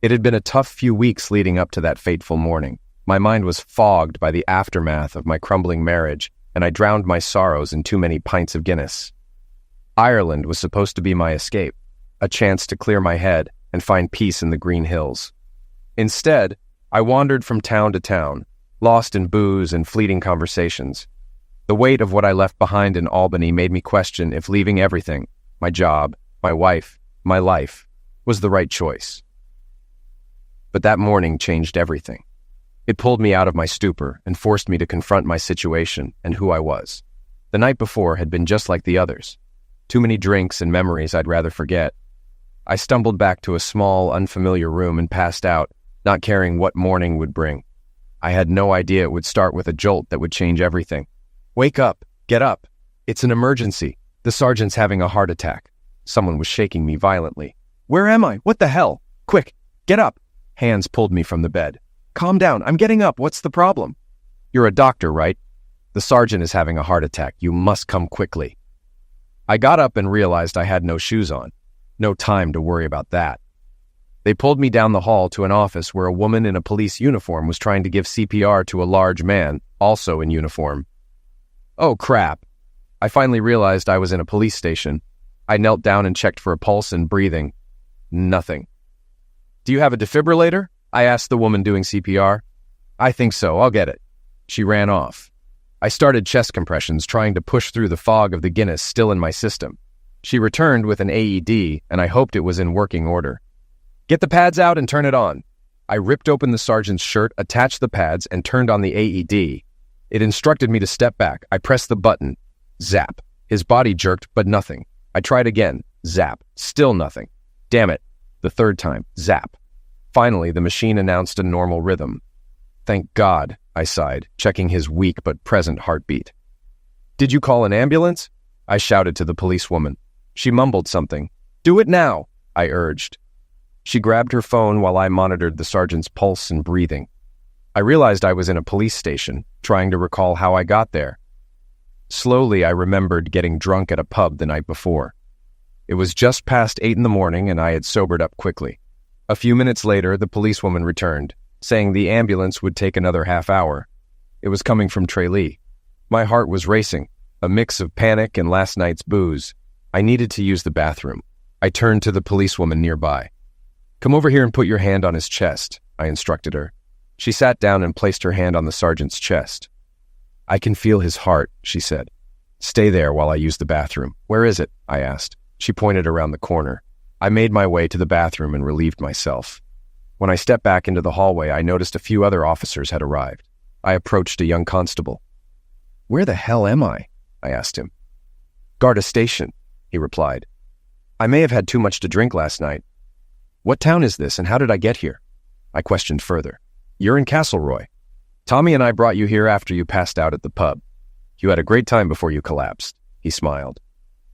It had been a tough few weeks leading up to that fateful morning. My mind was fogged by the aftermath of my crumbling marriage, and I drowned my sorrows in too many pints of Guinness. Ireland was supposed to be my escape, a chance to clear my head and find peace in the green hills. Instead, I wandered from town to town, lost in booze and fleeting conversations. The weight of what I left behind in Albany made me question if leaving everything, my job, my wife, my life, was the right choice. But that morning changed everything. It pulled me out of my stupor and forced me to confront my situation and who I was. The night before had been just like the others. Too many drinks and memories I'd rather forget. I stumbled back to a small, unfamiliar room and passed out, not caring what morning would bring. I had no idea it would start with a jolt that would change everything. Wake up! Get up! It's an emergency. The sergeant's having a heart attack. Someone was shaking me violently. Where am I? What the hell? Quick! Get up! Hands pulled me from the bed. Calm down. I'm getting up. What's the problem? You're a doctor, right? The sergeant is having a heart attack. You must come quickly. I got up and realized I had no shoes on. No time to worry about that. They pulled me down the hall to an office where a woman in a police uniform was trying to give CPR to a large man, also in uniform. Oh, crap. I finally realized I was in a police station. I knelt down and checked for a pulse and breathing. Nothing. Do you have a defibrillator? I asked the woman doing CPR. I think so. I'll get it. She ran off. I started chest compressions, trying to push through the fog of the Guinness still in my system. She returned with an AED, and I hoped it was in working order. Get the pads out and turn it on. I ripped open the sergeant's shirt, attached the pads, and turned on the AED. It instructed me to step back. I pressed the button. Zap. His body jerked, but nothing. I tried again. Zap. Still nothing. Damn it. The third time. Zap. Finally, the machine announced a normal rhythm. Thank God, I sighed, checking his weak but present heartbeat. Did you call an ambulance? I shouted to the policewoman. She mumbled something. Do it now, I urged. She grabbed her phone while I monitored the sergeant's pulse and breathing. I realized I was in a police station, trying to recall how I got there. Slowly, I remembered getting drunk at a pub the night before. It was just past 8 a.m, and I had sobered up quickly. A few minutes later, the policewoman returned, saying the ambulance would take another half hour. It was coming from Tralee. My heart was racing, a mix of panic and last night's booze. I needed to use the bathroom. I turned to the policewoman nearby. Come over here and put your hand on his chest, I instructed her. She sat down and placed her hand on the sergeant's chest. I can feel his heart, she said. Stay there while I use the bathroom. Where is it? I asked. She pointed around the corner. I made my way to the bathroom and relieved myself. When I stepped back into the hallway, I noticed a few other officers had arrived. I approached a young constable. Where the hell am I? I asked him. Garda Station, he replied. I may have had too much to drink last night. What town is this, and how did I get here? I questioned further. You're in Castleroy. Tommy and I brought you here after you passed out at the pub. You had a great time before you collapsed. He smiled.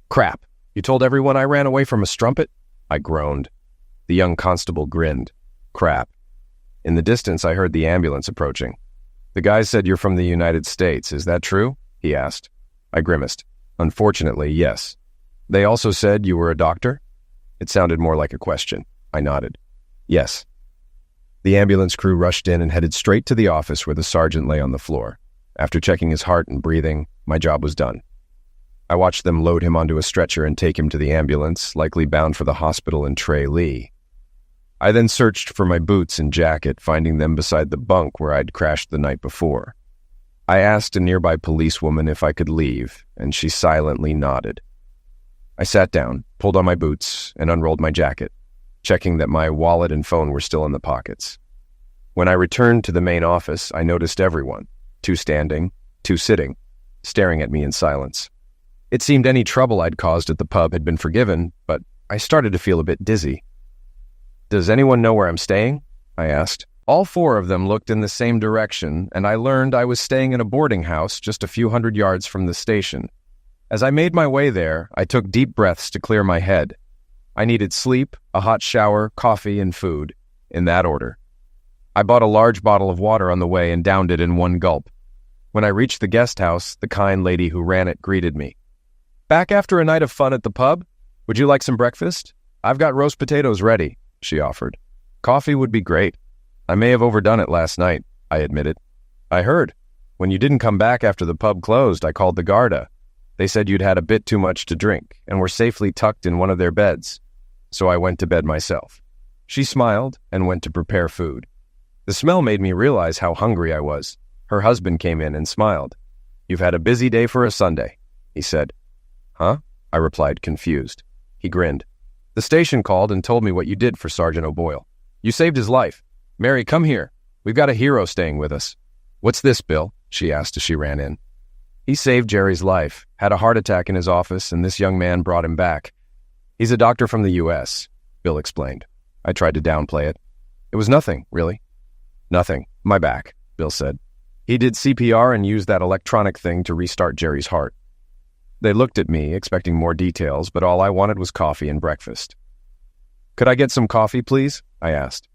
Crap. You told everyone I ran away from a strumpet? I groaned. The young constable grinned. Crap. In the distance, I heard the ambulance approaching. The guy said you're from the United States. Is that true? He asked. I grimaced. Unfortunately, yes. They also said you were a doctor? It sounded more like a question. I nodded. Yes. The ambulance crew rushed in and headed straight to the office where the sergeant lay on the floor. After checking his heart and breathing, my job was done. I watched them load him onto a stretcher and take him to the ambulance, likely bound for the hospital in Tralee. I then searched for my boots and jacket, finding them beside the bunk where I'd crashed the night before. I asked a nearby policewoman if I could leave, and she silently nodded. I sat down, pulled on my boots, and unrolled my jacket, checking that my wallet and phone were still in the pockets. When I returned to the main office, I noticed everyone, 2 standing, 2 sitting, staring at me in silence. It seemed any trouble I'd caused at the pub had been forgiven, but I started to feel a bit dizzy. Does anyone know where I'm staying? I asked. All 4 of them looked in the same direction, and I learned I was staying in a boarding house just a few hundred yards from the station. As I made my way there, I took deep breaths to clear my head. I needed sleep, a hot shower, coffee, and food, in that order. I bought a large bottle of water on the way and downed it in one gulp. When I reached the guest house, the kind lady who ran it greeted me. Back after a night of fun at the pub? Would you like some breakfast? I've got roast potatoes ready, she offered. Coffee would be great. I may have overdone it last night, I admitted. I heard. When you didn't come back after the pub closed, I called the Garda. They said you'd had a bit too much to drink and were safely tucked in one of their beds. So I went to bed myself. She smiled and went to prepare food. The smell made me realize how hungry I was. Her husband came in and smiled. "You've had a busy day for a Sunday," he said. "Huh?" I replied, confused. He grinned. "The station called and told me what you did for Sergeant O'Boyle. You saved his life. Mary, come here. We've got a hero staying with us." "What's this, Bill?" she asked as she ran in. "He saved Jerry's life, had a heart attack in his office, and this young man brought him back. He's a doctor from the U.S., Bill explained. I tried to downplay it. "It was nothing, really." "Nothing. My back," Bill said. "He did CPR and used that electronic thing to restart Jerry's heart." They looked at me, expecting more details, but all I wanted was coffee and breakfast. "Could I get some coffee, please?" I asked.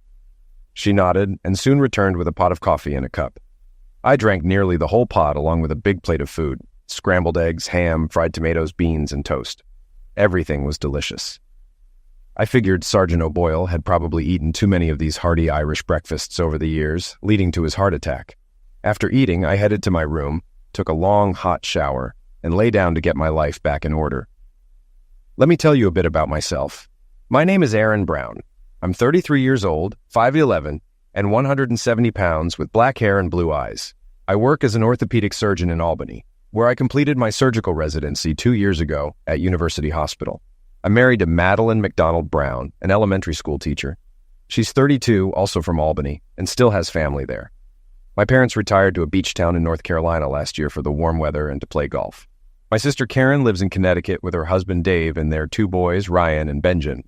She nodded and soon returned with a pot of coffee and a cup. I drank nearly the whole pot along with a big plate of food: scrambled eggs, ham, fried tomatoes, beans, and toast. Everything was delicious. I figured Sergeant O'Boyle had probably eaten too many of these hearty Irish breakfasts over the years, leading to his heart attack. After eating, I headed to my room, took a long, hot shower, and lay down to get my life back in order. Let me tell you a bit about myself. My name is Aaron Brown. I'm 33 years old, 5'11", and 170 pounds with black hair and blue eyes. I work as an orthopedic surgeon in Albany, where I completed my surgical residency 2 years ago at University Hospital. I'm married to Madeline McDonald Brown, an elementary school teacher. She's 32, also from Albany, and still has family there. My parents retired to a beach town in North Carolina last year for the warm weather and to play golf. My sister Karen lives in Connecticut with her husband Dave and their 2 boys, Ryan and Benjamin.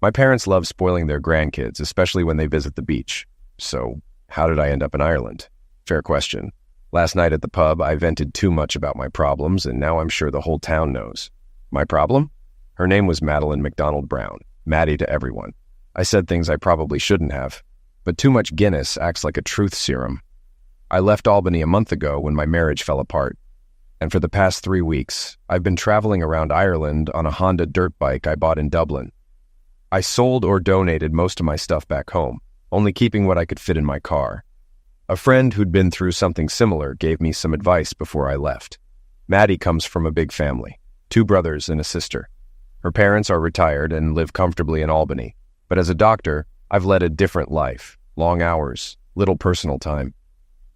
My parents love spoiling their grandkids, especially when they visit the beach. So, how did I end up in Ireland? Fair question. Last night at the pub, I vented too much about my problems, and now I'm sure the whole town knows. My problem? Her name was Madeline McDonald Brown, Maddie to everyone. I said things I probably shouldn't have, but too much Guinness acts like a truth serum. I left Albany a month ago when my marriage fell apart, and for the past 3 weeks, I've been traveling around Ireland on a Honda dirt bike I bought in Dublin. I sold or donated most of my stuff back home, only keeping what I could fit in my car. A friend who'd been through something similar gave me some advice before I left. Maddie comes from a big family, 2 brothers and a sister. Her parents are retired and live comfortably in Albany, but as a doctor, I've led a different life, long hours, little personal time.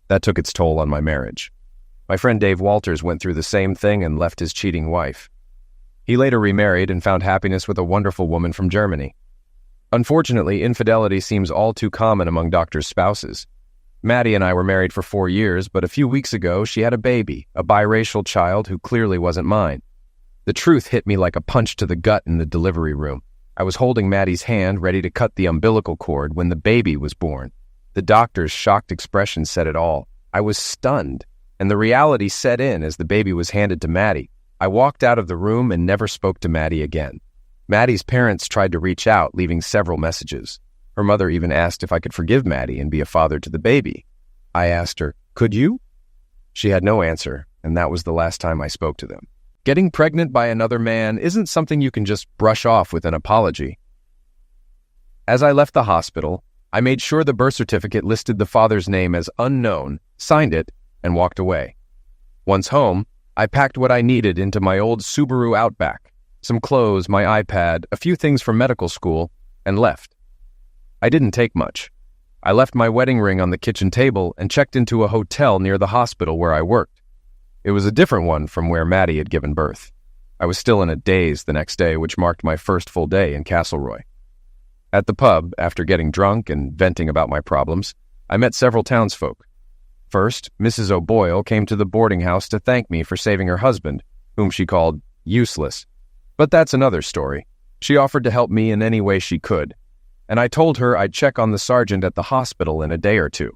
That took its toll on my marriage. My friend Dave Walters went through the same thing and left his cheating wife. He later remarried and found happiness with a wonderful woman from Germany. Unfortunately, infidelity seems all too common among doctors' spouses. Maddie and I were married for 4 years, but a few weeks ago she had a baby, a biracial child who clearly wasn't mine. The truth hit me like a punch to the gut in the delivery room. I was holding Maddie's hand, ready to cut the umbilical cord when the baby was born. The doctor's shocked expression said it all. I was stunned, and the reality set in as the baby was handed to Maddie. I walked out of the room and never spoke to Maddie again. Maddie's parents tried to reach out, leaving several messages. Her mother even asked if I could forgive Maddie and be a father to the baby. I asked her, "Could you?" She had no answer, and that was the last time I spoke to them. Getting pregnant by another man isn't something you can just brush off with an apology. As I left the hospital, I made sure the birth certificate listed the father's name as unknown, signed it, and walked away. Once home, I packed what I needed into my old Subaru Outback, some clothes, my iPad, a few things from medical school, and left. I didn't take much. I left my wedding ring on the kitchen table and checked into a hotel near the hospital where I worked. It was a different one from where Maddie had given birth. I was still in a daze the next day, which marked my first full day in Castleroy. At the pub, after getting drunk and venting about my problems, I met several townsfolk. First, Mrs. O'Boyle came to the boarding house to thank me for saving her husband, whom she called useless. But that's another story. She offered to help me in any way she could, and I told her I'd check on the sergeant at the hospital in a day or 2.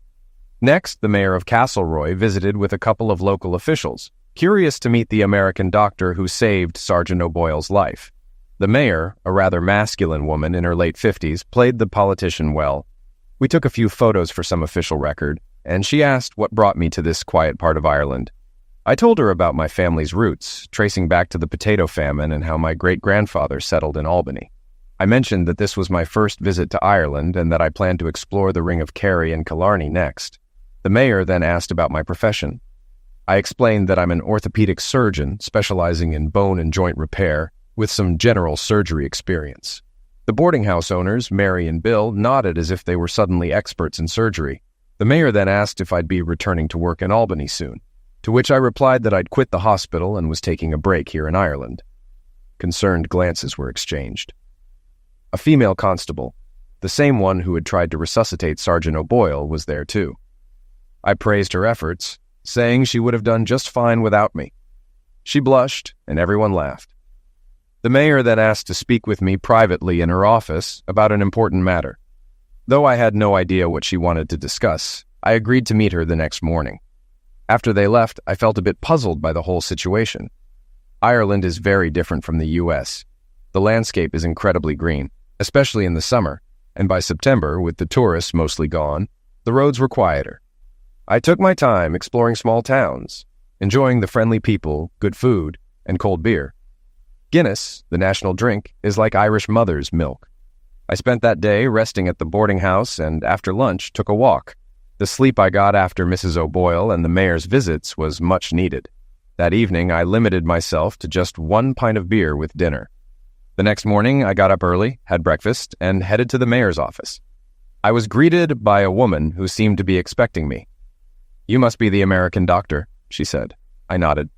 Next, the mayor of Castleroy visited with a couple of local officials, curious to meet the American doctor who saved Sergeant O'Boyle's life. The mayor, a rather masculine woman in her late 50s, played the politician well. We took a few photos for some official record, and she asked what brought me to this quiet part of Ireland. I told her about my family's roots, tracing back to the potato famine and how my great-grandfather settled in Albany. I mentioned that this was my first visit to Ireland and that I planned to explore the Ring of Kerry and Killarney next. The mayor then asked about my profession. I explained that I'm an orthopedic surgeon specializing in bone and joint repair with some general surgery experience. The boarding house owners, Mary and Bill, nodded as if they were suddenly experts in surgery. The mayor then asked if I'd be returning to work in Albany soon, to which I replied that I'd quit the hospital and was taking a break here in Ireland. Concerned glances were exchanged. A female constable, the same one who had tried to resuscitate Sergeant O'Boyle, was there too. I praised her efforts, saying she would have done just fine without me. She blushed, and everyone laughed. The mayor then asked to speak with me privately in her office about an important matter. Though I had no idea what she wanted to discuss, I agreed to meet her the next morning. After they left, I felt a bit puzzled by the whole situation. Ireland is very different from the U.S. The landscape is incredibly green, especially in the summer, and by September, with the tourists mostly gone, the roads were quieter. I took my time exploring small towns, enjoying the friendly people, good food, and cold beer. Guinness, the national drink, is like Irish mother's milk. I spent that day resting at the boarding house and, after lunch, took a walk. The sleep I got after Mrs. O'Boyle and the mayor's visits was much needed. That evening, I limited myself to just 1 pint of beer with dinner. The next morning, I got up early, had breakfast, and headed to the mayor's office. I was greeted by a woman who seemed to be expecting me. "You must be the American doctor," she said. I nodded.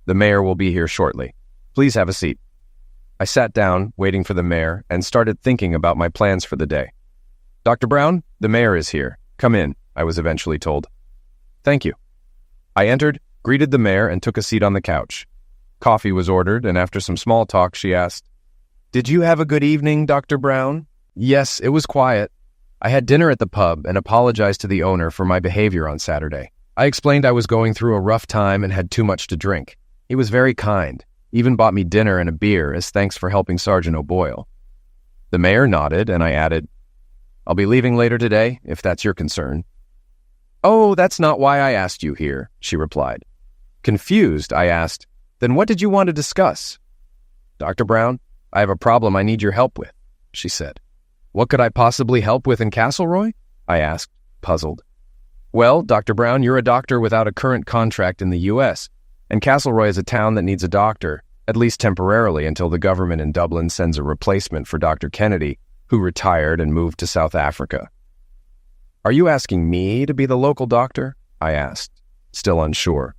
"The mayor will be here shortly. Please have a seat." I sat down, waiting for the mayor, and started thinking about my plans for the day. "Dr. Brown, the mayor is here. Come in," I was eventually told. "Thank you." I entered, greeted the mayor, and took a seat on the couch. Coffee was ordered, and after some small talk, she asked, "Did you have a good evening, Dr. Brown?" "Yes, it was quiet. I had dinner at the pub and apologized to the owner for my behavior on Saturday. I explained I was going through a rough time and had too much to drink. He was very kind, even bought me dinner and a beer as thanks for helping Sergeant O'Boyle." The mayor nodded, and I added, "I'll be leaving later today, if that's your concern." "Oh, that's not why I asked you here," she replied. Confused, I asked, "Then what did you want to discuss?" "Dr. Brown, I have a problem I need your help with," she said. "What could I possibly help with in Castleroy?" I asked, puzzled. "Well, Dr. Brown, you're a doctor without a current contract in the U.S., and Castleroy is a town that needs a doctor, at least temporarily until the government in Dublin sends a replacement for Dr. Kennedy, who retired and moved to South Africa." "Are you asking me to be the local doctor?" I asked, still unsure.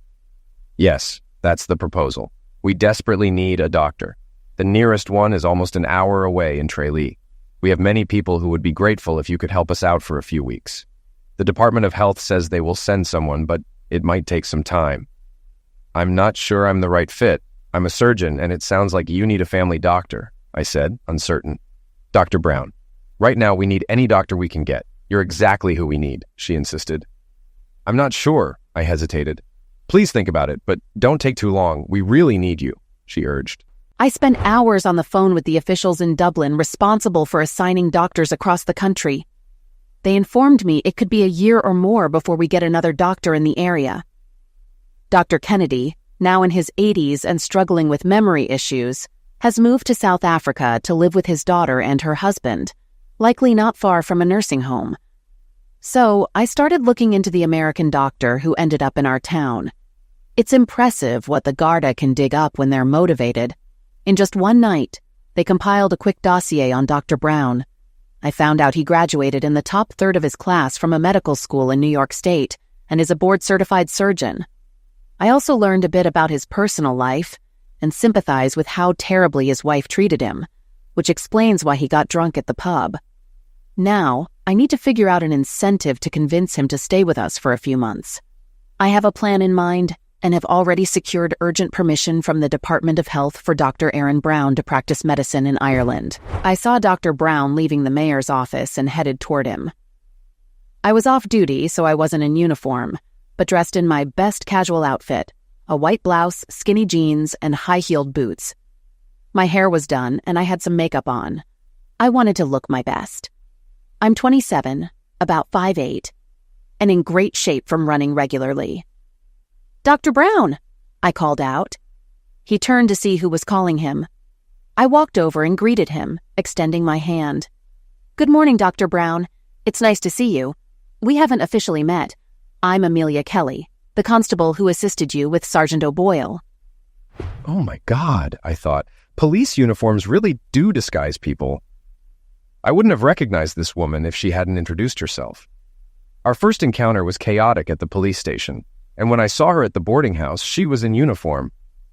"Yes, that's the proposal. We desperately need a doctor. The nearest one is almost an hour away in Tralee. We have many people who would be grateful if you could help us out for a few weeks. The Department of Health says they will send someone, but it might take some time." "I'm not sure I'm the right fit. I'm a surgeon, and it sounds like you need a family doctor," I said, uncertain. "Dr. Brown, right now we need any doctor we can get. You're exactly who we need," she insisted. "I'm not sure," I hesitated. "Please think about it, but don't take too long. We really need you," she urged. I spent hours on the phone with the officials in Dublin responsible for assigning doctors across the country. They informed me it could be a year or more before we get another doctor in the area. Dr. Kennedy, now in his 80s and struggling with memory issues, has moved to South Africa to live with his daughter and her husband, likely not far from a nursing home. So I started looking into the American doctor who ended up in our town. It's impressive what the Garda can dig up when they're motivated. In just one night, they compiled a quick dossier on Dr. Brown. I found out he graduated in the top third of his class from a medical school in New York State and is a board-certified surgeon. I also learned a bit about his personal life and sympathize with how terribly his wife treated him, which explains why he got drunk at the pub. Now, I need to figure out an incentive to convince him to stay with us for a few months. I have a plan in mind and have already secured urgent permission from the Department of Health for Dr. Aaron Brown to practice medicine in Ireland. I saw Dr. Brown leaving the mayor's office and headed toward him. I was off duty, so I wasn't in uniform, but dressed in my best casual outfit, a white blouse, skinny jeans, and high-heeled boots. My hair was done, and I had some makeup on. I wanted to look my best. I'm 27, about 5'8", and in great shape from running regularly. "Dr. Brown!" I called out. He turned to see who was calling him. I walked over and greeted him, extending my hand. "Good morning, Dr. Brown. It's nice to see you. We haven't officially met. I'm Amelia Kelly, the constable who assisted you with Sergeant O'Boyle." Oh my God, I thought. Police uniforms really do disguise people. I wouldn't have recognized this woman if she hadn't introduced herself. Our first encounter was chaotic at the police station, and when I saw her at the boarding house, she was in uniform.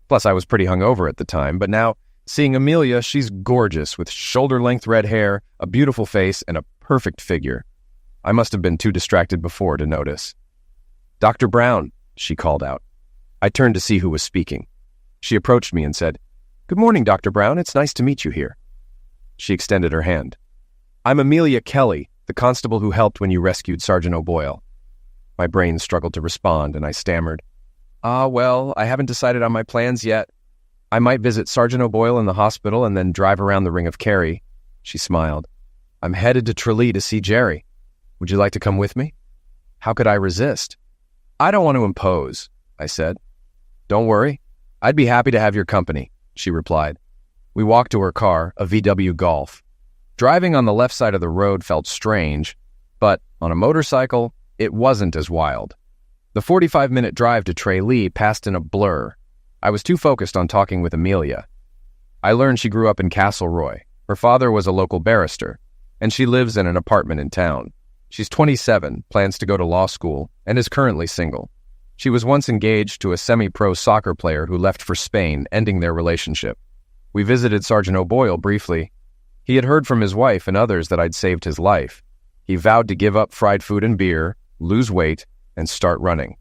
Plus, I was pretty hungover at the time, but now, seeing Amelia, she's gorgeous with shoulder-length red hair, a beautiful face, and a perfect figure. I must have been too distracted before to notice. "Dr. Brown," she called out. I turned to see who was speaking. She approached me and said, "Good morning, Dr. Brown. It's nice to meet you here." She extended her hand. "I'm Amelia Kelly, the constable who helped when you rescued Sergeant O'Boyle." My brain struggled to respond, and I stammered, Well, I haven't decided on my plans yet. I might visit Sergeant O'Boyle in the hospital and then drive around the Ring of Kerry." She smiled. "I'm headed to Tralee to see Jerry. Would you like to come with me?" How could I resist? "I don't want to impose," I said. "Don't worry. I'd be happy to have your company," she replied. We walked to her car, a VW Golf. Driving on the left side of the road felt strange, but on a motorcycle, it wasn't as wild. The 45-minute drive to Tralee passed in a blur. I was too focused on talking with Amelia. I learned she grew up in Castleroy. Her father was a local barrister, and she lives in an apartment in town. She's 27, plans to go to law school, and is currently single. She was once engaged to a semi-pro soccer player who left for Spain, ending their relationship. We visited Sergeant O'Boyle briefly. He had heard from his wife and others that I'd saved his life. He vowed to give up fried food and beer, lose weight, and start running.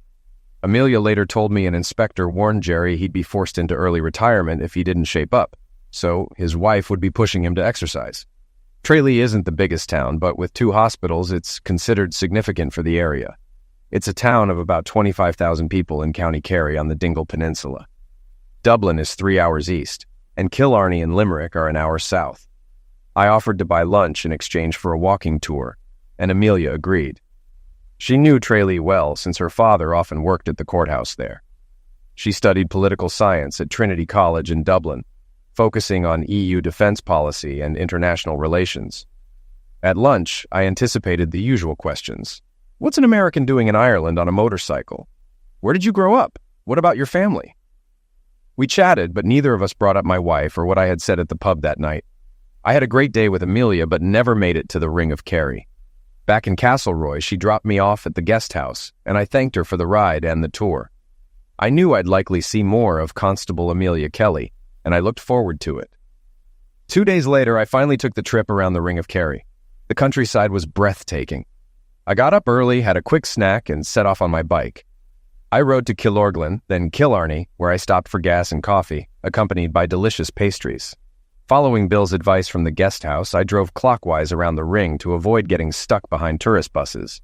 Amelia later told me an inspector warned Jerry he'd be forced into early retirement if he didn't shape up, so his wife would be pushing him to exercise. Tralee isn't the biggest town, but with 2 hospitals, it's considered significant for the area. It's a town of about 25,000 people in County Kerry on the Dingle Peninsula. Dublin is 3 hours east, and Killarney and Limerick are an hour south. I offered to buy lunch in exchange for a walking tour, and Amelia agreed. She knew Tralee well since her father often worked at the courthouse there. She studied political science at Trinity College in Dublin, focusing on EU defense policy and international relations. At lunch, I anticipated the usual questions. What's an American doing in Ireland on a motorcycle? Where did you grow up? What about your family? We chatted, but neither of us brought up my wife or what I had said at the pub that night. I had a great day with Amelia, but never made it to the Ring of Kerry. Back in Castleroy, she dropped me off at the guest house, and I thanked her for the ride and the tour. I knew I'd likely see more of Constable Amelia Kelly, and I looked forward to it. 2 days later, I finally took the trip around the Ring of Kerry. The countryside was breathtaking. I got up early, had a quick snack, and set off on my bike. I rode to Killorglin, then Killarney, where I stopped for gas and coffee, accompanied by delicious pastries. Following Bill's advice from the guest house, I drove clockwise around the ring to avoid getting stuck behind tourist buses.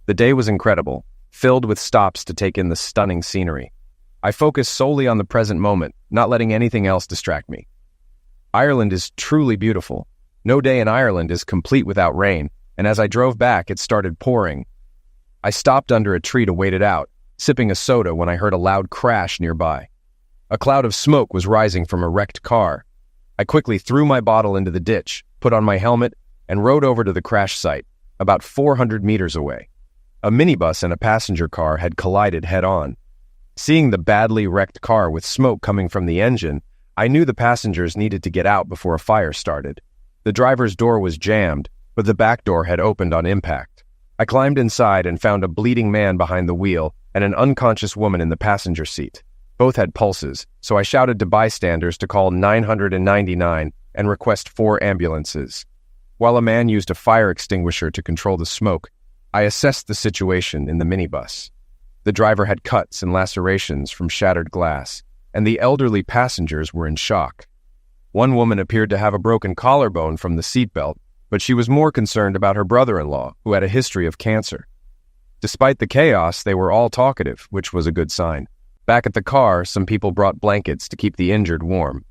The day was incredible, filled with stops to take in the stunning scenery. I focused solely on the present moment, not letting anything else distract me. Ireland is truly beautiful. No day in Ireland is complete without rain, and as I drove back, it started pouring. I stopped under a tree to wait it out, sipping a soda when I heard a loud crash nearby. A cloud of smoke was rising from a wrecked car. I quickly threw my bottle into the ditch, put on my helmet, and rode over to the crash site, about 400 meters away. A minibus and a passenger car had collided head-on. Seeing the badly wrecked car with smoke coming from the engine, I knew the passengers needed to get out before a fire started. The driver's door was jammed, but the back door had opened on impact. I climbed inside and found a bleeding man behind the wheel and an unconscious woman in the passenger seat. Both had pulses, so I shouted to bystanders to call 999 and request 4 ambulances. While a man used a fire extinguisher to control the smoke, I assessed the situation in the minibus. The driver had cuts and lacerations from shattered glass, and the elderly passengers were in shock. One woman appeared to have a broken collarbone from the seatbelt, but she was more concerned about her brother-in-law, who had a history of cancer. Despite the chaos, they were all talkative, which was a good sign. Back at the car, some people brought blankets to keep the injured warm.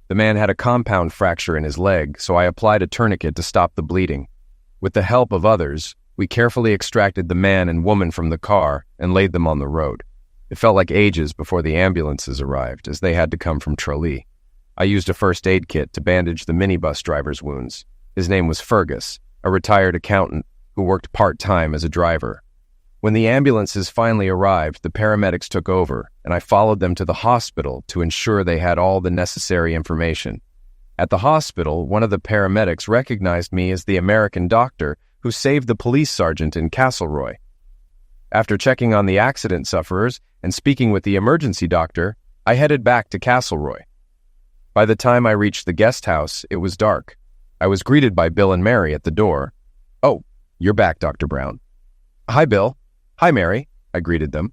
The man had a compound fracture in his leg, so I applied a tourniquet to stop the bleeding. With the help of others, we carefully extracted the man and woman from the car and laid them on the road. It felt like ages before the ambulances arrived, as they had to come from Tralee. I used a first aid kit to bandage the minibus driver's wounds. His name was Fergus, a retired accountant who worked part-time as a driver. When the ambulances finally arrived, the paramedics took over, and I followed them to the hospital to ensure they had all the necessary information. At the hospital, one of the paramedics recognized me as the American doctor who saved the police sergeant in Castleroy. After checking on the accident sufferers and speaking with the emergency doctor, I headed back to Castleroy. By the time I reached the guest house, it was dark. I was greeted by Bill and Mary at the door. "Oh, you're back, Dr. Brown." "Hi, Bill." "Hi, Mary," I greeted them.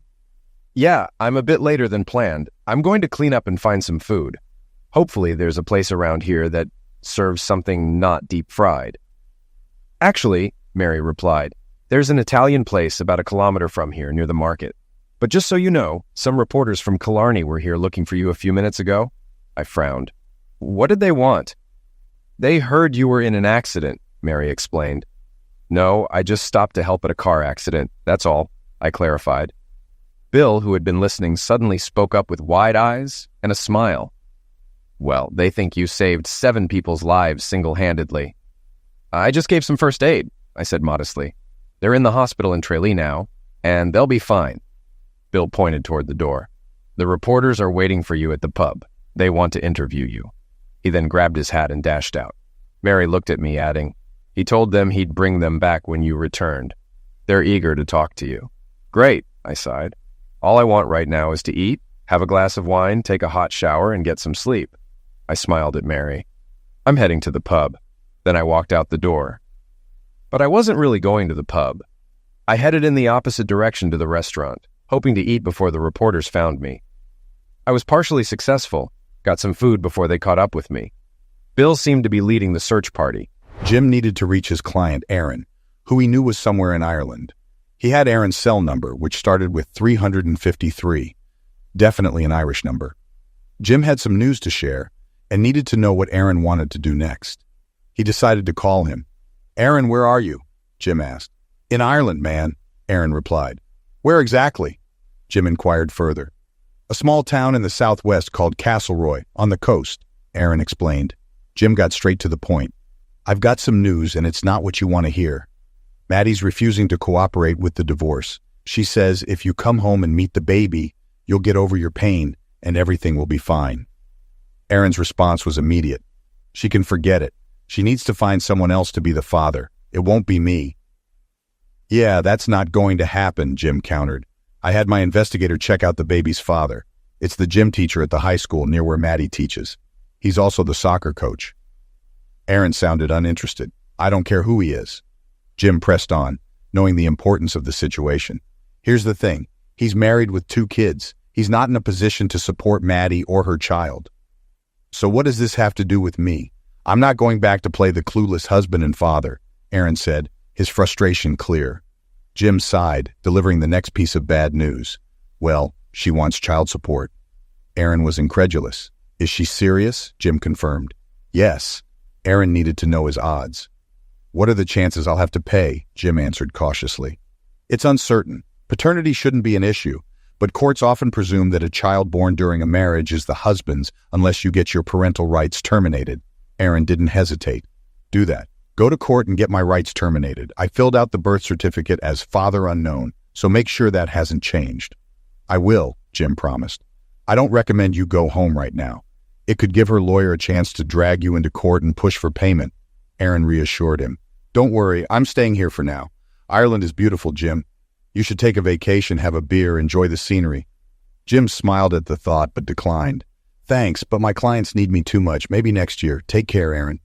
"Yeah, I'm a bit later than planned. I'm going to clean up and find some food. Hopefully there's a place around here that serves something not deep-fried." "Actually," Mary replied, "there's an Italian place about 1 kilometer from here near the market. But just so you know, some reporters from Killarney were here looking for you a few minutes ago." I frowned. "What did they want?" "They heard you were in an accident," Mary explained. "No, I just stopped to help at a car accident, that's all," I clarified. Bill, who had been listening, suddenly spoke up with wide eyes and a smile. "Well, they think you saved 7 people's lives single-handedly." "I just gave some first aid," I said modestly. "They're in the hospital in Tralee now, and they'll be fine." Bill pointed toward the door. "The reporters are waiting for you at the pub. They want to interview you." He then grabbed his hat and dashed out. Mary looked at me, adding, "He told them he'd bring them back when you returned. They're eager to talk to you." "Great," I sighed. "All I want right now is to eat, have a glass of wine, take a hot shower, and get some sleep." I smiled at Mary. "I'm heading to the pub." Then I walked out the door. But I wasn't really going to the pub. I headed in the opposite direction to the restaurant, hoping to eat before the reporters found me. I was partially successful, got some food before they caught up with me. Bill seemed to be leading the search party. Jim needed to reach his client, Aaron, who he knew was somewhere in Ireland. He had Aaron's cell number, which started with 353. Definitely an Irish number. Jim had some news to share and needed to know what Aaron wanted to do next. He decided to call him. "Aaron, where are you?" Jim asked. "In Ireland, man," Aaron replied. "Where exactly?" Jim inquired further. "A small town in the southwest called Castleroy, on the coast," Aaron explained. Jim got straight to the point. "I've got some news, and it's not what you want to hear. Maddie's refusing to cooperate with the divorce. She says if you come home and meet the baby, you'll get over your pain, and everything will be fine." Aaron's response was immediate. "She can forget it. She needs to find someone else to be the father. It won't be me." "Yeah, that's not going to happen," Jim countered. "I had my investigator check out the baby's father. It's the gym teacher at the high school near where Maddie teaches. He's also the soccer coach." Aaron sounded uninterested. "I don't care who he is." Jim pressed on, knowing the importance of the situation. "Here's the thing. He's married with 2 kids. He's not in a position to support Maddie or her child. So what does this have to do with me? I'm not going back to play the clueless husband and father," Aaron said, his frustration clear. Jim sighed, delivering the next piece of bad news. "Well, she wants child support." Aaron was incredulous. "Is she serious?" Jim confirmed. "Yes." Aaron needed to know his odds. "What are the chances I'll have to pay?" Jim answered cautiously. "It's uncertain. Paternity shouldn't be an issue, but courts often presume that a child born during a marriage is the husband's unless you get your parental rights terminated." Aaron didn't hesitate. "Do that. Go to court and get my rights terminated. I filled out the birth certificate as father unknown, so make sure that hasn't changed." "I will," Jim promised. "I don't recommend you go home right now. It could give her lawyer a chance to drag you into court and push for payment." Aaron reassured him. "Don't worry, I'm staying here for now. Ireland is beautiful, Jim. You should take a vacation, have a beer, enjoy the scenery." Jim smiled at the thought, but declined. "Thanks, but my clients need me too much. Maybe next year. Take care, Aaron."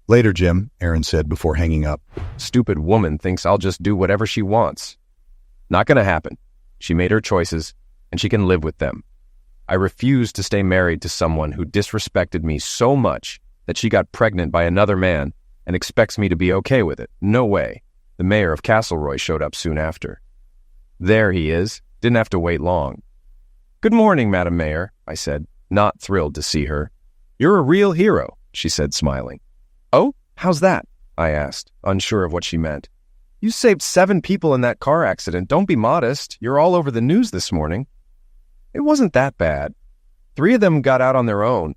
"Later, Jim," Aaron said before hanging up. Stupid woman thinks I'll just do whatever she wants. Not gonna happen. She made her choices, and she can live with them. I refuse to stay married to someone who disrespected me so much that she got pregnant by another man and expects me to be okay with it. No way. The mayor of Castleroy showed up soon after. There he is. Didn't have to wait long. "Good morning, Madam Mayor," I said, not thrilled to see her. "You're a real hero," she said, smiling. "Oh, how's that?" I asked, unsure of what she meant. "You saved 7 people in that car accident. Don't be modest. You're all over the news this morning." "It wasn't that bad. 3 of them got out on their own.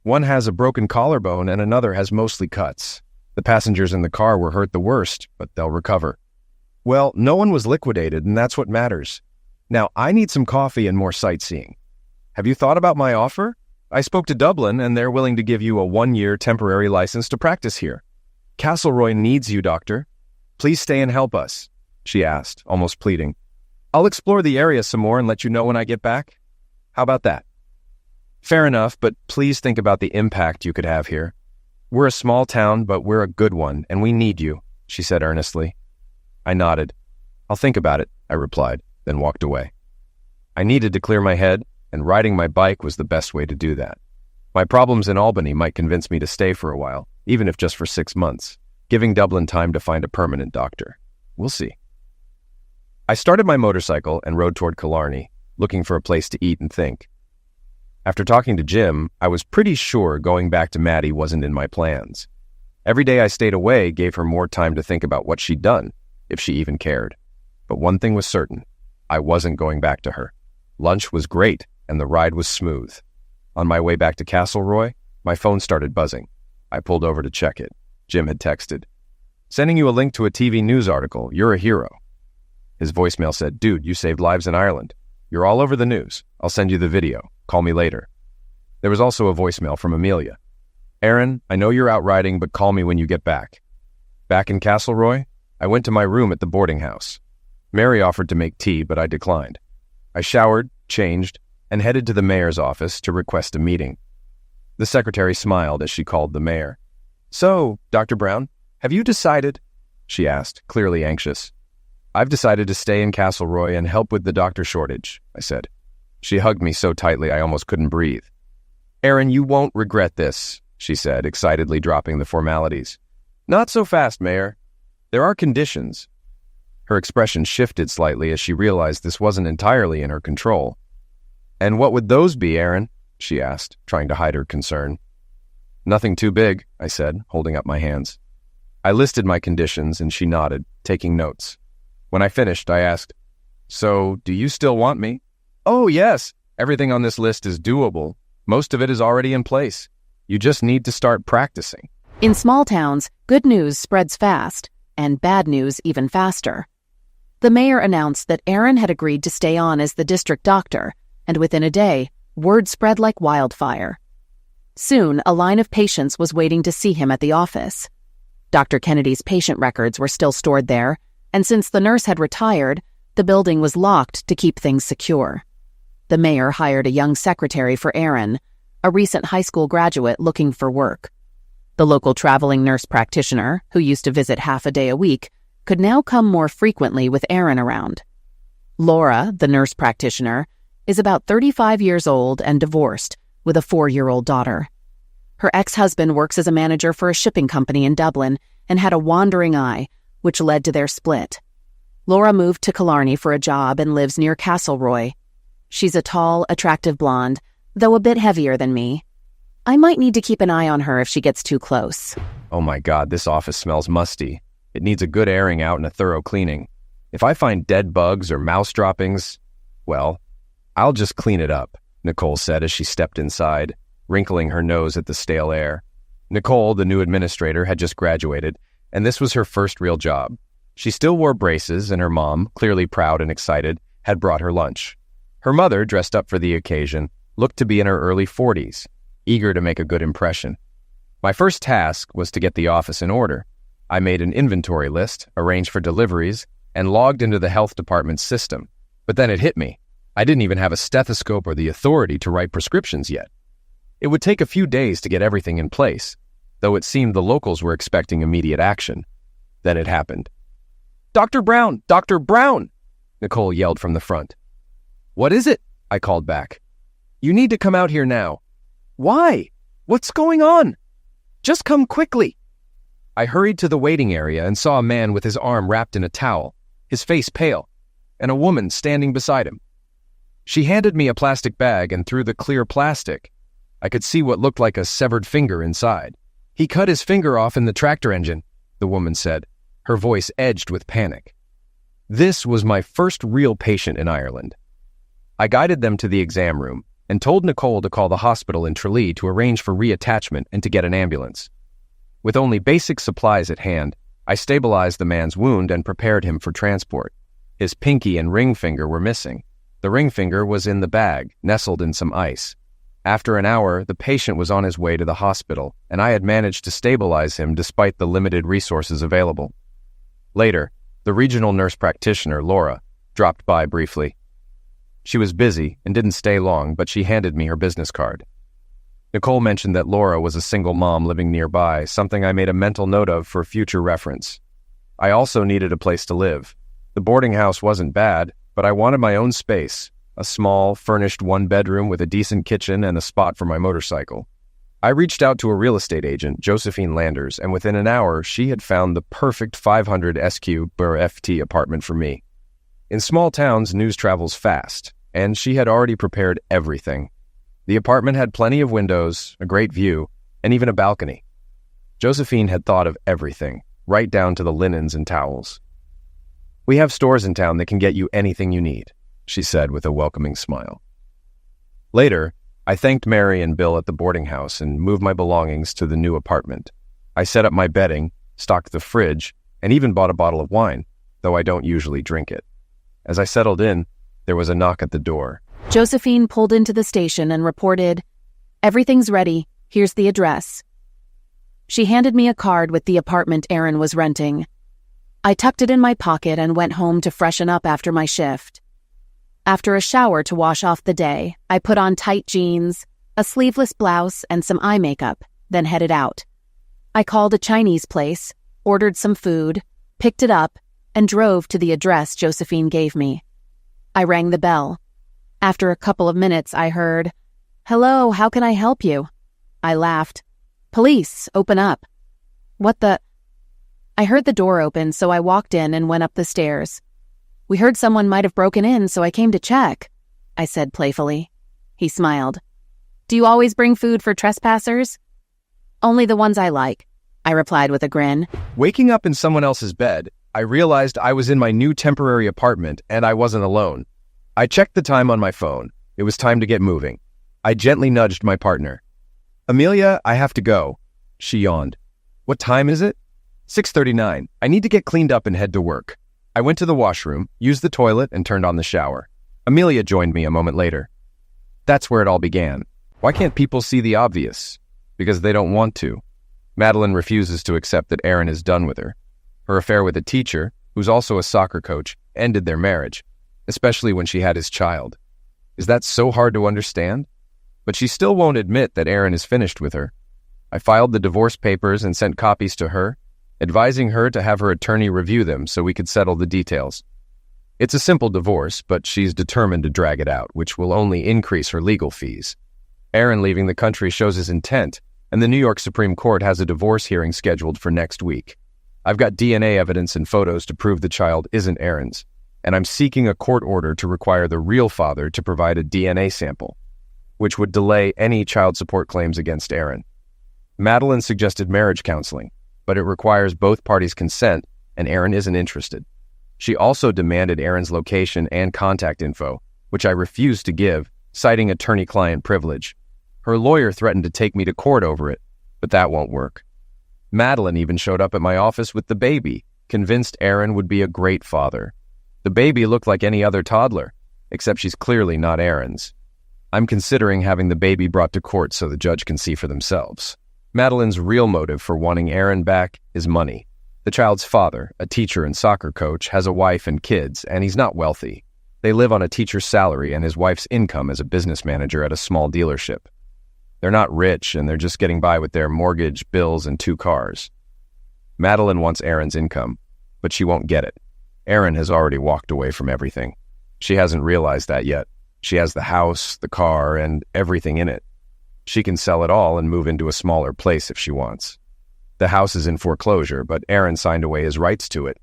One has a broken collarbone and another has mostly cuts. The passengers in the car were hurt the worst, but they'll recover. Well, no one was liquidated, and that's what matters. Now, I need some coffee and more sightseeing. Have you thought about my offer? I spoke to Dublin, and they're willing to give you a 1-year temporary license to practice here. Castleroy needs you, doctor. Please stay and help us, she asked, almost pleading. I'll explore the area some more and let you know when I get back. How about that? Fair enough, but please think about the impact you could have here. We're a small town, but we're a good one, and we need you, she said earnestly. I nodded. I'll think about it, I replied, then walked away. I needed to clear my head, and riding my bike was the best way to do that. My problems in Albany might convince me to stay for a while, even if just for 6 months, giving Dublin time to find a permanent doctor. We'll see. I started my motorcycle and rode toward Killarney, looking for a place to eat and think. After talking to Jim, I was pretty sure going back to Maddie wasn't in my plans. Every day I stayed away gave her more time to think about what she'd done, if she even cared. But one thing was certain, I wasn't going back to her. Lunch was great, and the ride was smooth. On my way back to Castleroy, my phone started buzzing. I pulled over to check it. Jim had texted, "Sending you a link to a TV news article. You're a hero." His voicemail said, "Dude, you saved lives in Ireland. You're all over the news. I'll send you the video. Call me later." There was also a voicemail from Amelia. "Aaron, I know you're out riding, but call me when you get back." Back in Castleroy, I went to my room at the boarding house. Mary offered to make tea, but I declined. I showered, changed, and headed to the mayor's office to request a meeting. The secretary smiled as she called the mayor. "So, Dr. Brown, have you decided?" she asked, clearly anxious. "I've decided to stay in Castleroy and help with the doctor shortage," I said. She hugged me so tightly I almost couldn't breathe. "Aaron, you won't regret this," she said, excitedly dropping the formalities. "Not so fast, Mayor. There are conditions." Her expression shifted slightly as she realized this wasn't entirely in her control. "And what would those be, Aaron?" she asked, trying to hide her concern. "Nothing too big," I said, holding up my hands. I listed my conditions and she nodded, taking notes. When I finished, I asked, "So, do you still want me?" "Oh, yes. Everything on this list is doable. Most of it is already in place. You just need to start practicing." In small towns, good news spreads fast, and bad news even faster. The mayor announced that Aaron had agreed to stay on as the district doctor, and within a day, word spread like wildfire. Soon, a line of patients was waiting to see him at the office. Dr. Kennedy's patient records were still stored there, and since the nurse had retired, the building was locked to keep things secure. The mayor hired a young secretary for Aaron, a recent high school graduate looking for work. The local traveling nurse practitioner, who used to visit half a day a week, could now come more frequently with Aaron around. Laura, the nurse practitioner, is about 35 years old and divorced, with a 4-year-old daughter. Her ex-husband works as a manager for a shipping company in Dublin and had a wandering eye, which led to their split. Laura moved to Killarney for a job and lives near Castleroy. She's a tall, attractive blonde, though a bit heavier than me. I might need to keep an eye on her if she gets too close. Oh my God, this office smells musty. It needs a good airing out and a thorough cleaning. If I find dead bugs or mouse droppings, well, I'll just clean it up, Nicole said as she stepped inside, wrinkling her nose at the stale air. Nicole, the new administrator, had just graduated, and this was her first real job. She still wore braces, and her mom, clearly proud and excited, had brought her lunch. Her mother, dressed up for the occasion, looked to be in her early 40s, eager to make a good impression. My first task was to get the office in order. I made an inventory list, arranged for deliveries, and logged into the health department's system. But then it hit me. I didn't even have a stethoscope or the authority to write prescriptions yet. It would take a few days to get everything in place, though it seemed the locals were expecting immediate action. Then it happened. "Dr. Brown! Dr. Brown!" Nicole yelled from the front. "What is it?" I called back. "You need to come out here now." "Why? What's going on?" "Just come quickly." I hurried to the waiting area and saw a man with his arm wrapped in a towel, his face pale, and a woman standing beside him. She handed me a plastic bag, and through the clear plastic, I could see what looked like a severed finger inside. "He cut his finger off in the tractor engine," the woman said, her voice edged with panic. This was my first real patient in Ireland. I guided them to the exam room and told Nicole to call the hospital in Tralee to arrange for reattachment and to get an ambulance. With only basic supplies at hand, I stabilized the man's wound and prepared him for transport. His pinky and ring finger were missing. The ring finger was in the bag, nestled in some ice. After an hour, the patient was on his way to the hospital, and I had managed to stabilize him despite the limited resources available. Later, the regional nurse practitioner, Laura, dropped by briefly. She was busy and didn't stay long, but she handed me her business card. Nicole mentioned that Laura was a single mom living nearby, something I made a mental note of for future reference. I also needed a place to live. The boarding house wasn't bad, but I wanted my own space, a small, furnished one-bedroom with a decent kitchen and a spot for my motorcycle. I reached out to a real estate agent, Josephine Landers, and within an hour, she had found the perfect 500 SQ/FT apartment for me. In small towns, news travels fast, and she had already prepared everything. The apartment had plenty of windows, a great view, and even a balcony. Josephine had thought of everything, right down to the linens and towels. "We have stores in town that can get you anything you need," she said with a welcoming smile. Later, I thanked Mary and Bill at the boarding house and moved my belongings to the new apartment. I set up my bedding, stocked the fridge, and even bought a bottle of wine, though I don't usually drink it. As I settled in, there was a knock at the door. Josephine pulled into the station and reported, "Everything's ready. Here's the address." She handed me a card with the apartment Aaron was renting. I tucked it in my pocket and went home to freshen up after my shift. After a shower to wash off the day, I put on tight jeans, a sleeveless blouse, and some eye makeup, then headed out. I called a Chinese place, ordered some food, picked it up, and drove to the address Josephine gave me. I rang the bell. After a couple of minutes, I heard, "Hello, how can I help you?" I laughed. "Police, open up." "What the—" I heard the door open, so I walked in and went up the stairs. "We heard someone might have broken in, so I came to check," I said playfully. He smiled. "Do you always bring food for trespassers?" "Only the ones I like," I replied with a grin. Waking up in someone else's bed, I realized I was in my new temporary apartment and I wasn't alone. I checked the time on my phone. It was time to get moving. I gently nudged my partner. "Amelia, I have to go." She yawned. "What time is it?" 6:39. "I need to get cleaned up and head to work." I went to the washroom, used the toilet, and turned on the shower. Amelia joined me a moment later. That's where it all began. Why can't people see the obvious? Because they don't want to. Madeline refuses to accept that Aaron is done with her. Her affair with a teacher, who's also a soccer coach, ended their marriage, especially when she had his child. Is that so hard to understand? But she still won't admit that Aaron is finished with her. I filed the divorce papers and sent copies to her, advising her to have her attorney review them so we could settle the details. It's a simple divorce, but she's determined to drag it out, which will only increase her legal fees. Aaron leaving the country shows his intent, and the New York Supreme Court has a divorce hearing scheduled for next week. I've got DNA evidence and photos to prove the child isn't Aaron's, and I'm seeking a court order to require the real father to provide a DNA sample, which would delay any child support claims against Aaron. Madeline suggested marriage counseling, but it requires both parties' consent, and Aaron isn't interested. She also demanded Aaron's location and contact info, which I refused to give, citing attorney-client privilege. Her lawyer threatened to take me to court over it, but that won't work. Madeline even showed up at my office with the baby, convinced Aaron would be a great father. The baby looked like any other toddler, except she's clearly not Aaron's. I'm considering having the baby brought to court so the judge can see for themselves. Madeline's real motive for wanting Aaron back is money. The child's father, a teacher and soccer coach, has a wife and kids, and he's not wealthy. They live on a teacher's salary and his wife's income as a business manager at a small dealership. They're not rich, and they're just getting by with their mortgage, bills, and 2 cars. Madeline wants Aaron's income, but she won't get it. Aaron has already walked away from everything. She hasn't realized that yet. She has the house, the car, and everything in it. She can sell it all and move into a smaller place if she wants. The house is in foreclosure, but Aaron signed away his rights to it.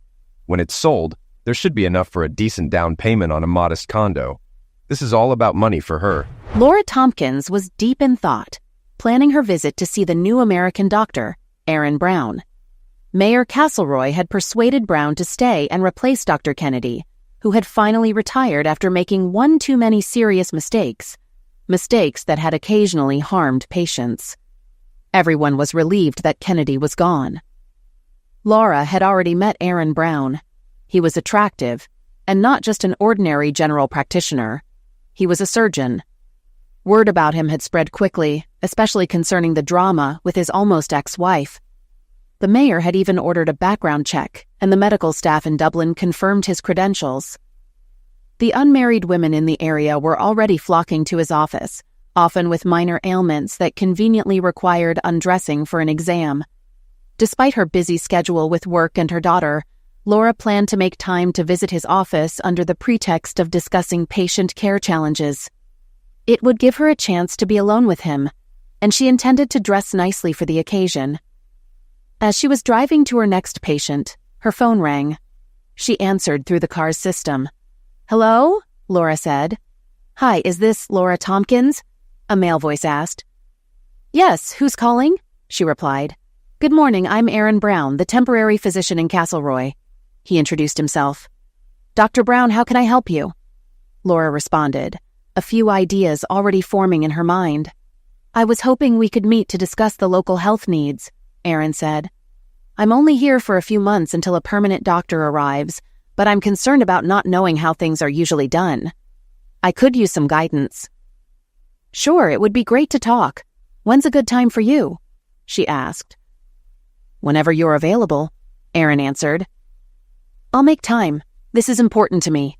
When it's sold, there should be enough for a decent down payment on a modest condo. This is all about money for her. Laura Tompkins was deep in thought, planning her visit to see the new American doctor, Aaron Brown. Mayor Castleroy had persuaded Brown to stay and replace Dr. Kennedy, who had finally retired after making one too many serious mistakes. mistakes that had occasionally harmed patients. Everyone was relieved that Kennedy was gone. Laura had already met Aaron Brown. He was attractive, and not just an ordinary general practitioner. He was a surgeon. Word about him had spread quickly, especially concerning the drama with his almost ex-wife. The mayor had even ordered a background check, and the medical staff in Dublin confirmed his credentials. The unmarried women in the area were already flocking to his office, often with minor ailments that conveniently required undressing for an exam. Despite her busy schedule with work and her daughter, Laura planned to make time to visit his office under the pretext of discussing patient care challenges. It would give her a chance to be alone with him, and she intended to dress nicely for the occasion. As she was driving to her next patient, her phone rang. She answered through the car's system. "Hello?" Laura said. "Hi, is this Laura Tompkins?" a male voice asked. "Yes, who's calling?" she replied. "Good morning, I'm Aaron Brown, the temporary physician in Castleroy." He introduced himself. "Dr. Brown, how can I help you?" Laura responded, a few ideas already forming in her mind. "I was hoping we could meet to discuss the local health needs," Aaron said. "I'm only here for a few months until a permanent doctor arrives, but I'm concerned about not knowing how things are usually done. I could use some guidance." "Sure, it would be great to talk. When's a good time for you?" she asked. "Whenever you're available," Aaron answered. "I'll make time. This is important to me,"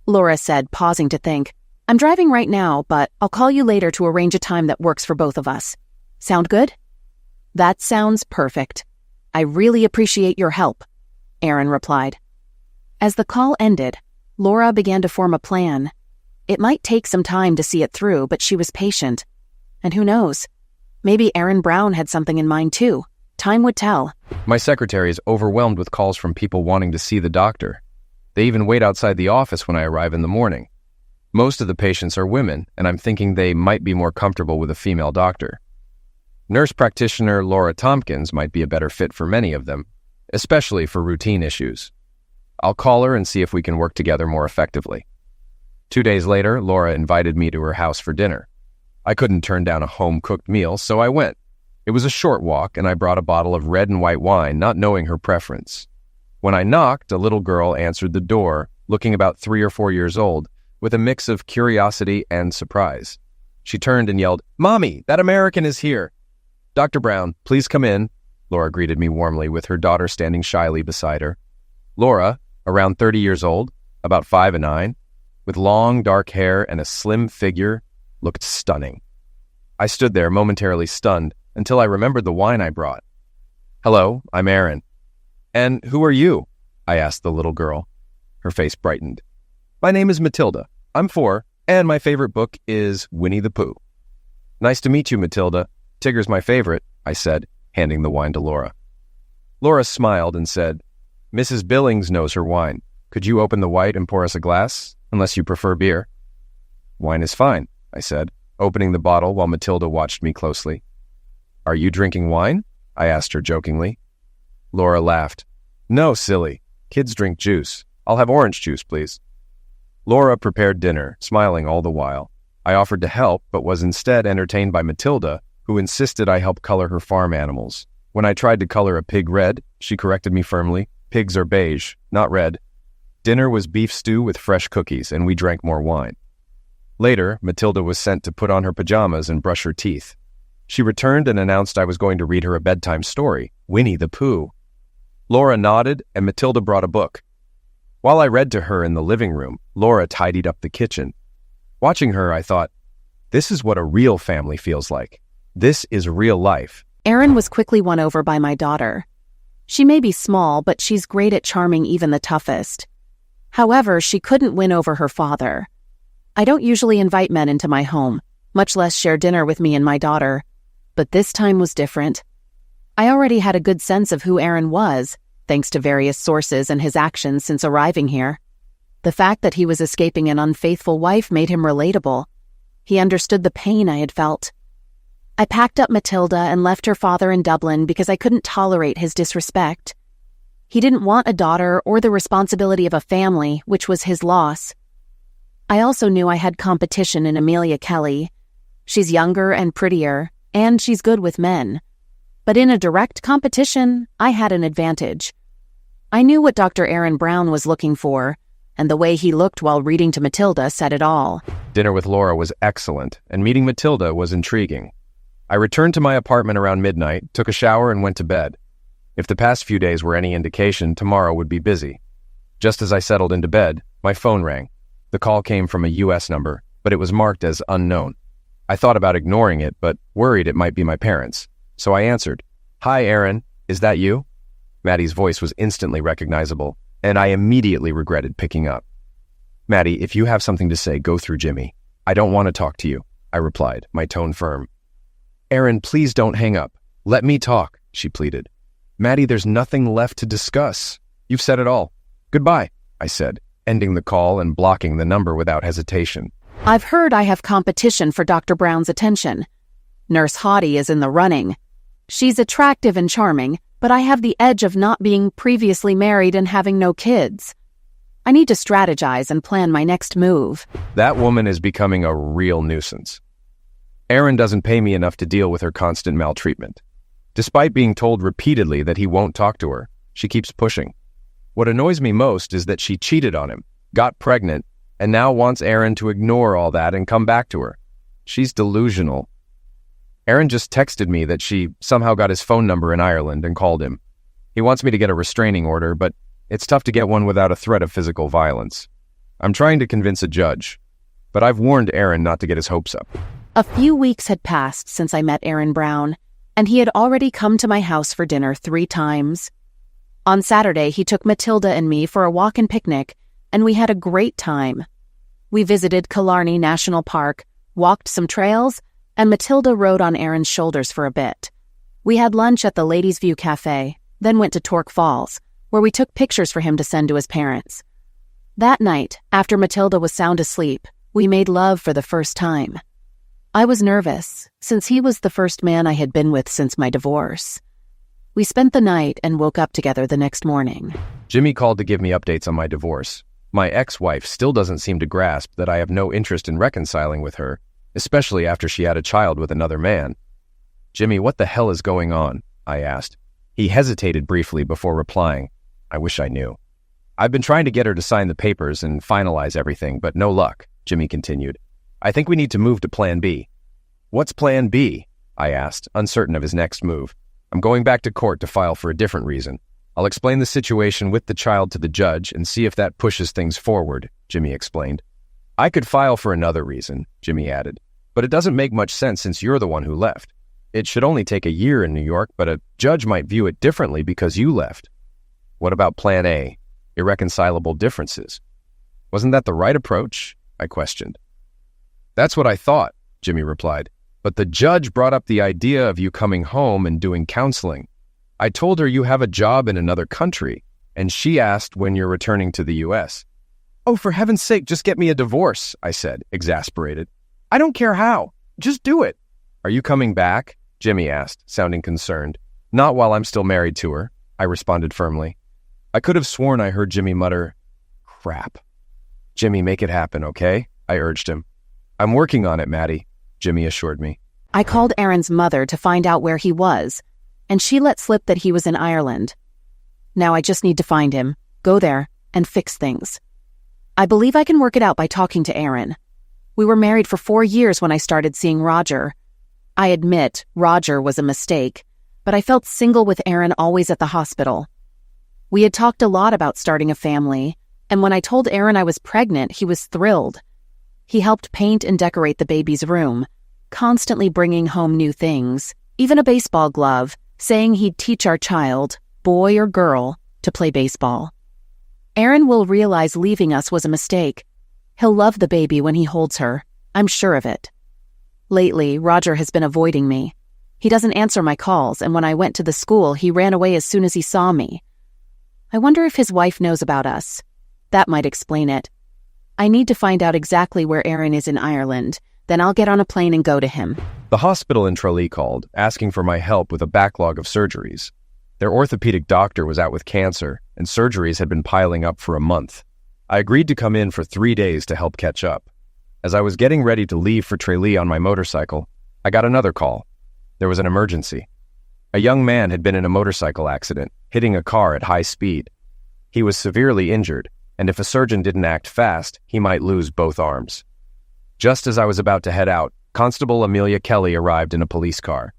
Laura said, pausing to think. "I'm driving right now, but I'll call you later to arrange a time that works for both of us. Sound good?" "That sounds perfect. I really appreciate your help," Aaron replied. As the call ended, Laura began to form a plan. It might take some time to see it through, but she was patient. And who knows? Maybe Aaron Brown had something in mind too. Time would tell. My secretary is overwhelmed with calls from people wanting to see the doctor. They even wait outside the office when I arrive in the morning. Most of the patients are women, and I'm thinking they might be more comfortable with a female doctor. Nurse practitioner Laura Tompkins might be a better fit for many of them, especially for routine issues. I'll call her and see if we can work together more effectively. 2 days later, Laura invited me to her house for dinner. I couldn't turn down a home-cooked meal, so I went. It was a short walk, and I brought a bottle of red and white wine, not knowing her preference. When I knocked, a little girl answered the door, looking about 3 or 4 years old, with a mix of curiosity and surprise. She turned and yelled, "Mommy, that American is here!" "Dr. Brown, please come in," Laura greeted me warmly, with her daughter standing shyly beside her. Laura, around 30 years old, about 5'9", with long dark hair and a slim figure, looked stunning. I stood there momentarily stunned until I remembered the wine I brought. "Hello, I'm Aaron." "And who are you?" I asked the little girl. Her face brightened. "My name is Matilda. I'm 4, and my favorite book is Winnie the Pooh." "Nice to meet you, Matilda. Tigger's my favorite," I said, handing the wine to Laura. Laura smiled and said, "Mrs. Billings knows her wine. Could you open the white and pour us a glass, unless you prefer beer?" "Wine is fine," I said, opening the bottle while Matilda watched me closely. "Are you drinking wine?" I asked her jokingly. Laura laughed. "No, silly. Kids drink juice. I'll have orange juice, please." Laura prepared dinner, smiling all the while. I offered to help, but was instead entertained by Matilda, who insisted I help color her farm animals. When I tried to color a pig red, she corrected me firmly. Pigs are beige, not red. Dinner was beef stew with fresh cookies, and we drank more wine. Later, Matilda was sent to put on her pajamas and brush her teeth. She returned and announced I was going to read her a bedtime story, Winnie the Pooh. Laura nodded, and Matilda brought a book. While I read to her in the living room, Laura tidied up the kitchen. Watching her, I thought, this is what a real family feels like. This is real life. Aaron was quickly won over by my daughter. She may be small, but she's great at charming even the toughest. However, she couldn't win over her father. I don't usually invite men into my home, much less share dinner with me and my daughter. But this time was different. I already had a good sense of who Aaron was, thanks to various sources and his actions since arriving here. The fact that he was escaping an unfaithful wife made him relatable. He understood the pain I had felt. I packed up Matilda and left her father in Dublin because I couldn't tolerate his disrespect. He didn't want a daughter or the responsibility of a family, which was his loss. I also knew I had competition in Amelia Kelly, She's younger and prettier, and she's good with men. But in a direct competition, I had an advantage. I knew what Dr. Aaron Brown was looking for, and the way he looked while reading to Matilda said it all. Dinner with Laura was excellent, and meeting Matilda was intriguing. I returned to my apartment around midnight, took a shower, and went to bed. If the past few days were any indication, tomorrow would be busy. Just as I settled into bed, my phone rang. The call came from a U.S. number, but it was marked as unknown. I thought about ignoring it, but worried it might be my parents. So I answered. "Hi, Aaron. Is that you?" Maddie's voice was instantly recognizable, and I immediately regretted picking up. "Maddie, if you have something to say, go through Jimmy. I don't want to talk to you," I replied, my tone firm. "Aaron, please don't hang up. Let me talk," she pleaded. "Maddie, there's nothing left to discuss. You've said it all. Goodbye," I said, ending the call and blocking the number without hesitation. I've heard I have competition for Dr. Brown's attention. Nurse Hottie is in the running. She's attractive and charming, but I have the edge of not being previously married and having no kids. I need to strategize and plan my next move. That woman is becoming a real nuisance. Aaron doesn't pay me enough to deal with her constant maltreatment. Despite being told repeatedly that he won't talk to her, she keeps pushing. What annoys me most is that she cheated on him, got pregnant, and now wants Aaron to ignore all that and come back to her. She's delusional. Aaron just texted me that she somehow got his phone number in Ireland and called him. He wants me to get a restraining order, but it's tough to get one without a threat of physical violence. I'm trying to convince a judge, but I've warned Aaron not to get his hopes up. A few weeks had passed since I met Aaron Brown, and he had already come to my house for dinner 3 times. On Saturday, he took Matilda and me for a walk and picnic, and we had a great time. We visited Killarney National Park, walked some trails, and Matilda rode on Aaron's shoulders for a bit. We had lunch at the Ladies' View Cafe, then went to Torque Falls, where we took pictures for him to send to his parents. That night, after Matilda was sound asleep, we made love for the first time. I was nervous, since he was the first man I had been with since my divorce. We spent the night and woke up together the next morning. Jimmy called to give me updates on my divorce. My ex-wife still doesn't seem to grasp that I have no interest in reconciling with her, especially after she had a child with another man. "Jimmy, what the hell is going on?" I asked. He hesitated briefly before replying. I wish I knew. "I've been trying to get her to sign the papers and finalize everything, but no luck," Jimmy continued. "I think we need to move to Plan B." "What's Plan B?" I asked, uncertain of his next move. "I'm going back to court to file for a different reason. I'll explain the situation with the child to the judge and see if that pushes things forward," Jimmy explained. "I could file for another reason," Jimmy added, "but it doesn't make much sense since you're the one who left. It should only take a year in New York, but a judge might view it differently because you left." "What about Plan A? Irreconcilable differences? Wasn't that the right approach?" I questioned. "That's what I thought," Jimmy replied, "but the judge brought up the idea of you coming home and doing counseling. I told her you have a job in another country, and she asked when you're returning to the U.S. "Oh, for heaven's sake, just get me a divorce," I said, exasperated. "I don't care how. Just do it." "Are you coming back?" Jimmy asked, sounding concerned. "Not while I'm still married to her," I responded firmly. I could have sworn I heard Jimmy mutter, "Crap." "Jimmy, make it happen, okay?" I urged him. "I'm working on it, Maddie," Jimmy assured me. I called Aaron's mother to find out where he was, and she let slip that he was in Ireland. Now I just need to find him, go there, and fix things. I believe I can work it out by talking to Aaron. We were married for 4 years when I started seeing Roger. I admit Roger was a mistake, but I felt single with Aaron always at the hospital. We had talked a lot about starting a family, and when I told Aaron I was pregnant, he was thrilled. He helped paint and decorate the baby's room, constantly bringing home new things, even a baseball glove, saying he'd teach our child, boy or girl, to play baseball. Aaron will realize leaving us was a mistake. He'll love the baby when he holds her. I'm sure of it. Lately, Roger has been avoiding me. He doesn't answer my calls, and when I went to the school, he ran away as soon as he saw me. I wonder if his wife knows about us. That might explain it. I need to find out exactly where Aaron is in Ireland. Then I'll get on a plane and go to him. The hospital in Tralee called, asking for my help with a backlog of surgeries. Their orthopedic doctor was out with cancer, and surgeries had been piling up for a month. I agreed to come in for 3 days to help catch up. As I was getting ready to leave for Tralee on my motorcycle, I got another call. There was an emergency. A young man had been in a motorcycle accident, hitting a car at high speed. He was severely injured, and if a surgeon didn't act fast, he might lose both arms. Just as I was about to head out, Constable Amelia Kelly arrived in a police car.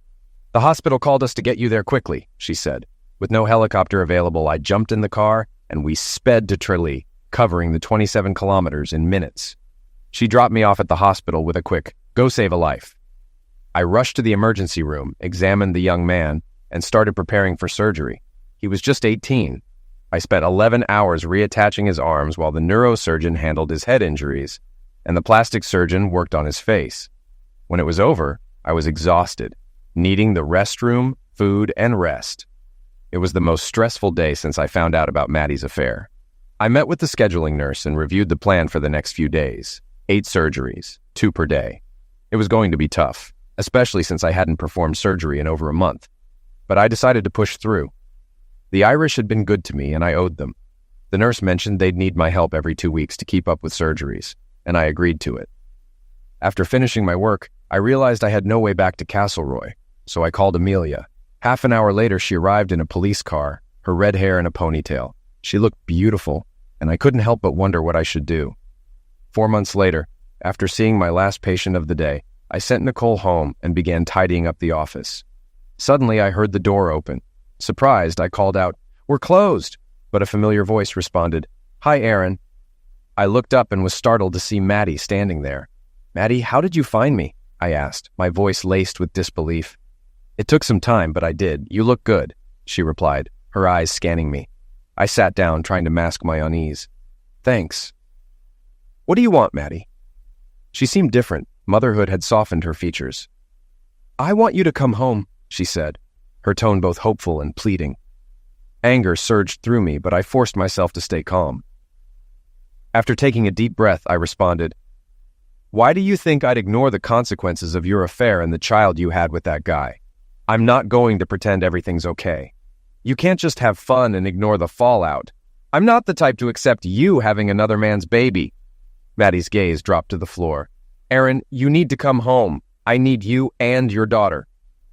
"The hospital called us to get you there quickly," she said. With no helicopter available, I jumped in the car, and we sped to Tralee, covering the 27 kilometers in minutes. She dropped me off at the hospital with a quick, "Go save a life." I rushed to the emergency room, examined the young man, and started preparing for surgery. He was just 18. I spent 11 hours reattaching his arms while the neurosurgeon handled his head injuries, and the plastic surgeon worked on his face. When it was over, I was exhausted, needing the restroom, food, and rest. It was the most stressful day since I found out about Maddie's affair. I met with the scheduling nurse and reviewed the plan for the next few days. 8 surgeries, 2 per day. It was going to be tough, especially since I hadn't performed surgery in over a month. But I decided to push through. The Irish had been good to me, and I owed them. The nurse mentioned they'd need my help every 2 weeks to keep up with surgeries, and I agreed to it. After finishing my work, I realized I had no way back to Castleroy, so I called Amelia. Half an hour later, she arrived in a police car, her red hair in a ponytail. She looked beautiful, and I couldn't help but wonder what I should do. 4 months later, after seeing my last patient of the day, I sent Nicole home and began tidying up the office. Suddenly, I heard the door open. Surprised, I called out, "We're closed," but a familiar voice responded, "Hi, Aaron." I looked up and was startled to see Maddie standing there. "Maddie, how did you find me?" I asked, my voice laced with disbelief. "It took some time, but I did. You look good," she replied, her eyes scanning me. I sat down, trying to mask my unease. "Thanks." "What do you want, Maddie?" She seemed different. Motherhood had softened her features. "I want you to come home," she said, her tone both hopeful and pleading. Anger surged through me, but I forced myself to stay calm. After taking a deep breath, I responded, "Why do you think I'd ignore the consequences of your affair and the child you had with that guy? I'm not going to pretend everything's okay. You can't just have fun and ignore the fallout. I'm not the type to accept you having another man's baby." Maddie's gaze dropped to the floor. "Aaron, you need to come home. I need you and your daughter."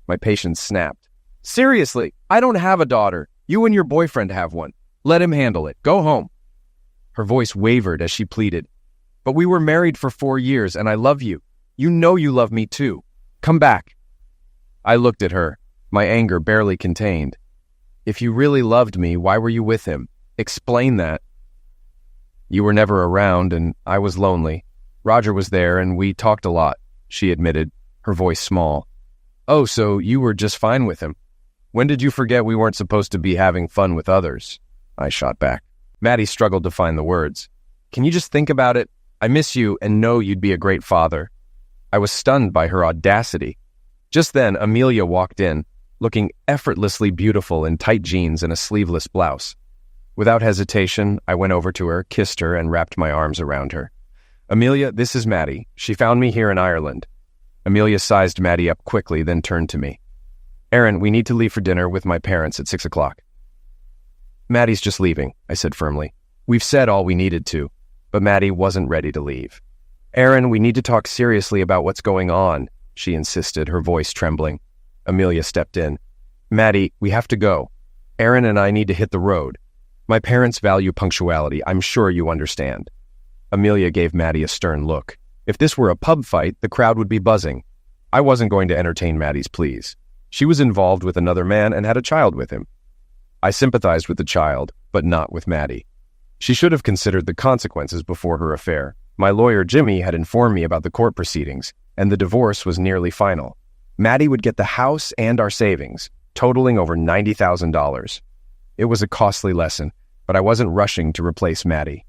My patience snapped. "Seriously, I don't have a daughter. You and your boyfriend have one. Let him handle it. Go home." Her voice wavered as she pleaded. "But we were married for 4 years, and I love you. You know you love me too. Come back." I looked at her, my anger barely contained. "If you really loved me, why were you with him? Explain that." "You were never around, and I was lonely. Roger was there, and we talked a lot," she admitted, her voice small. "Oh, so you were just fine with him? When did you forget we weren't supposed to be having fun with others?" I shot back. Maddie struggled to find the words. "Can you just think about it? I miss you and know you'd be a great father." I was stunned by her audacity. Just then, Amelia walked in, looking effortlessly beautiful in tight jeans and a sleeveless blouse. Without hesitation, I went over to her, kissed her, and wrapped my arms around her. "Amelia, this is Maddie. She found me here in Ireland." Amelia sized Maddie up quickly, then turned to me. "Aaron, we need to leave for dinner with my parents at 6 o'clock. "Maddie's just leaving," I said firmly. "We've said all we needed to." But Maddie wasn't ready to leave. "Aaron, we need to talk seriously about what's going on," she insisted, her voice trembling. Amelia stepped in. "Maddie, we have to go. Aaron and I need to hit the road. My parents value punctuality. I'm sure you understand." Amelia gave Maddie a stern look. If this were a pub fight, the crowd would be buzzing. I wasn't going to entertain Maddie's pleas. She was involved with another man and had a child with him. I sympathized with the child, but not with Maddie. She should have considered the consequences before her affair. My lawyer, Jimmy, had informed me about the court proceedings, and the divorce was nearly final. Maddie would get the house and our savings, totaling over $90,000. It was a costly lesson, but I wasn't rushing to replace Maddie.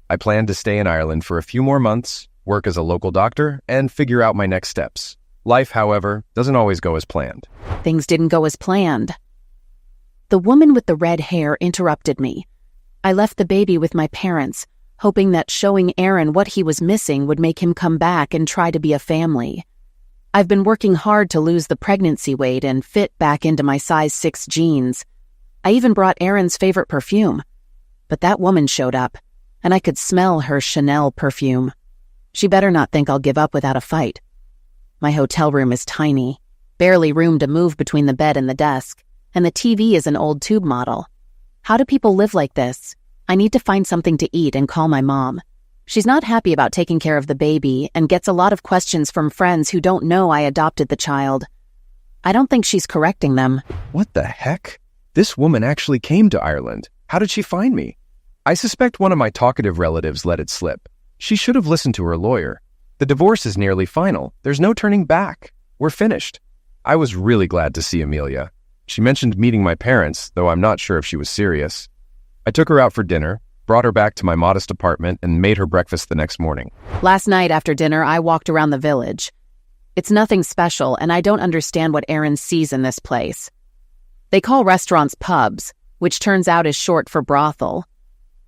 I planned to stay in Ireland for a few more months, work as a local doctor, and figure out my next steps. Life, however, doesn't always go as planned. Things didn't go as planned. The woman with the red hair interrupted me. I left the baby with my parents, hoping that showing Aaron what he was missing would make him come back and try to be a family. I've been working hard to lose the pregnancy weight and fit back into my size 6 jeans. I even brought Aaron's favorite perfume. But that woman showed up, and I could smell her Chanel perfume. She better not think I'll give up without a fight. My hotel room is tiny, barely room to move between the bed and the desk, and the TV is an old tube model. How do people live like this? I need to find something to eat and call my mom. She's not happy about taking care of the baby and gets a lot of questions from friends who don't know I adopted the child. I don't think she's correcting them. What the heck? This woman actually came to Ireland. How did she find me? I suspect one of my talkative relatives let it slip. She should have listened to her lawyer. The divorce is nearly final. There's no turning back. We're finished. I was really glad to see Amelia. She mentioned meeting my parents, though I'm not sure if she was serious. I took her out for dinner, brought her back to my modest apartment, and made her breakfast the next morning. Last night after dinner, I walked around the village. It's nothing special, and I don't understand what Aaron sees in this place. They call restaurants pubs, which turns out is short for brothel.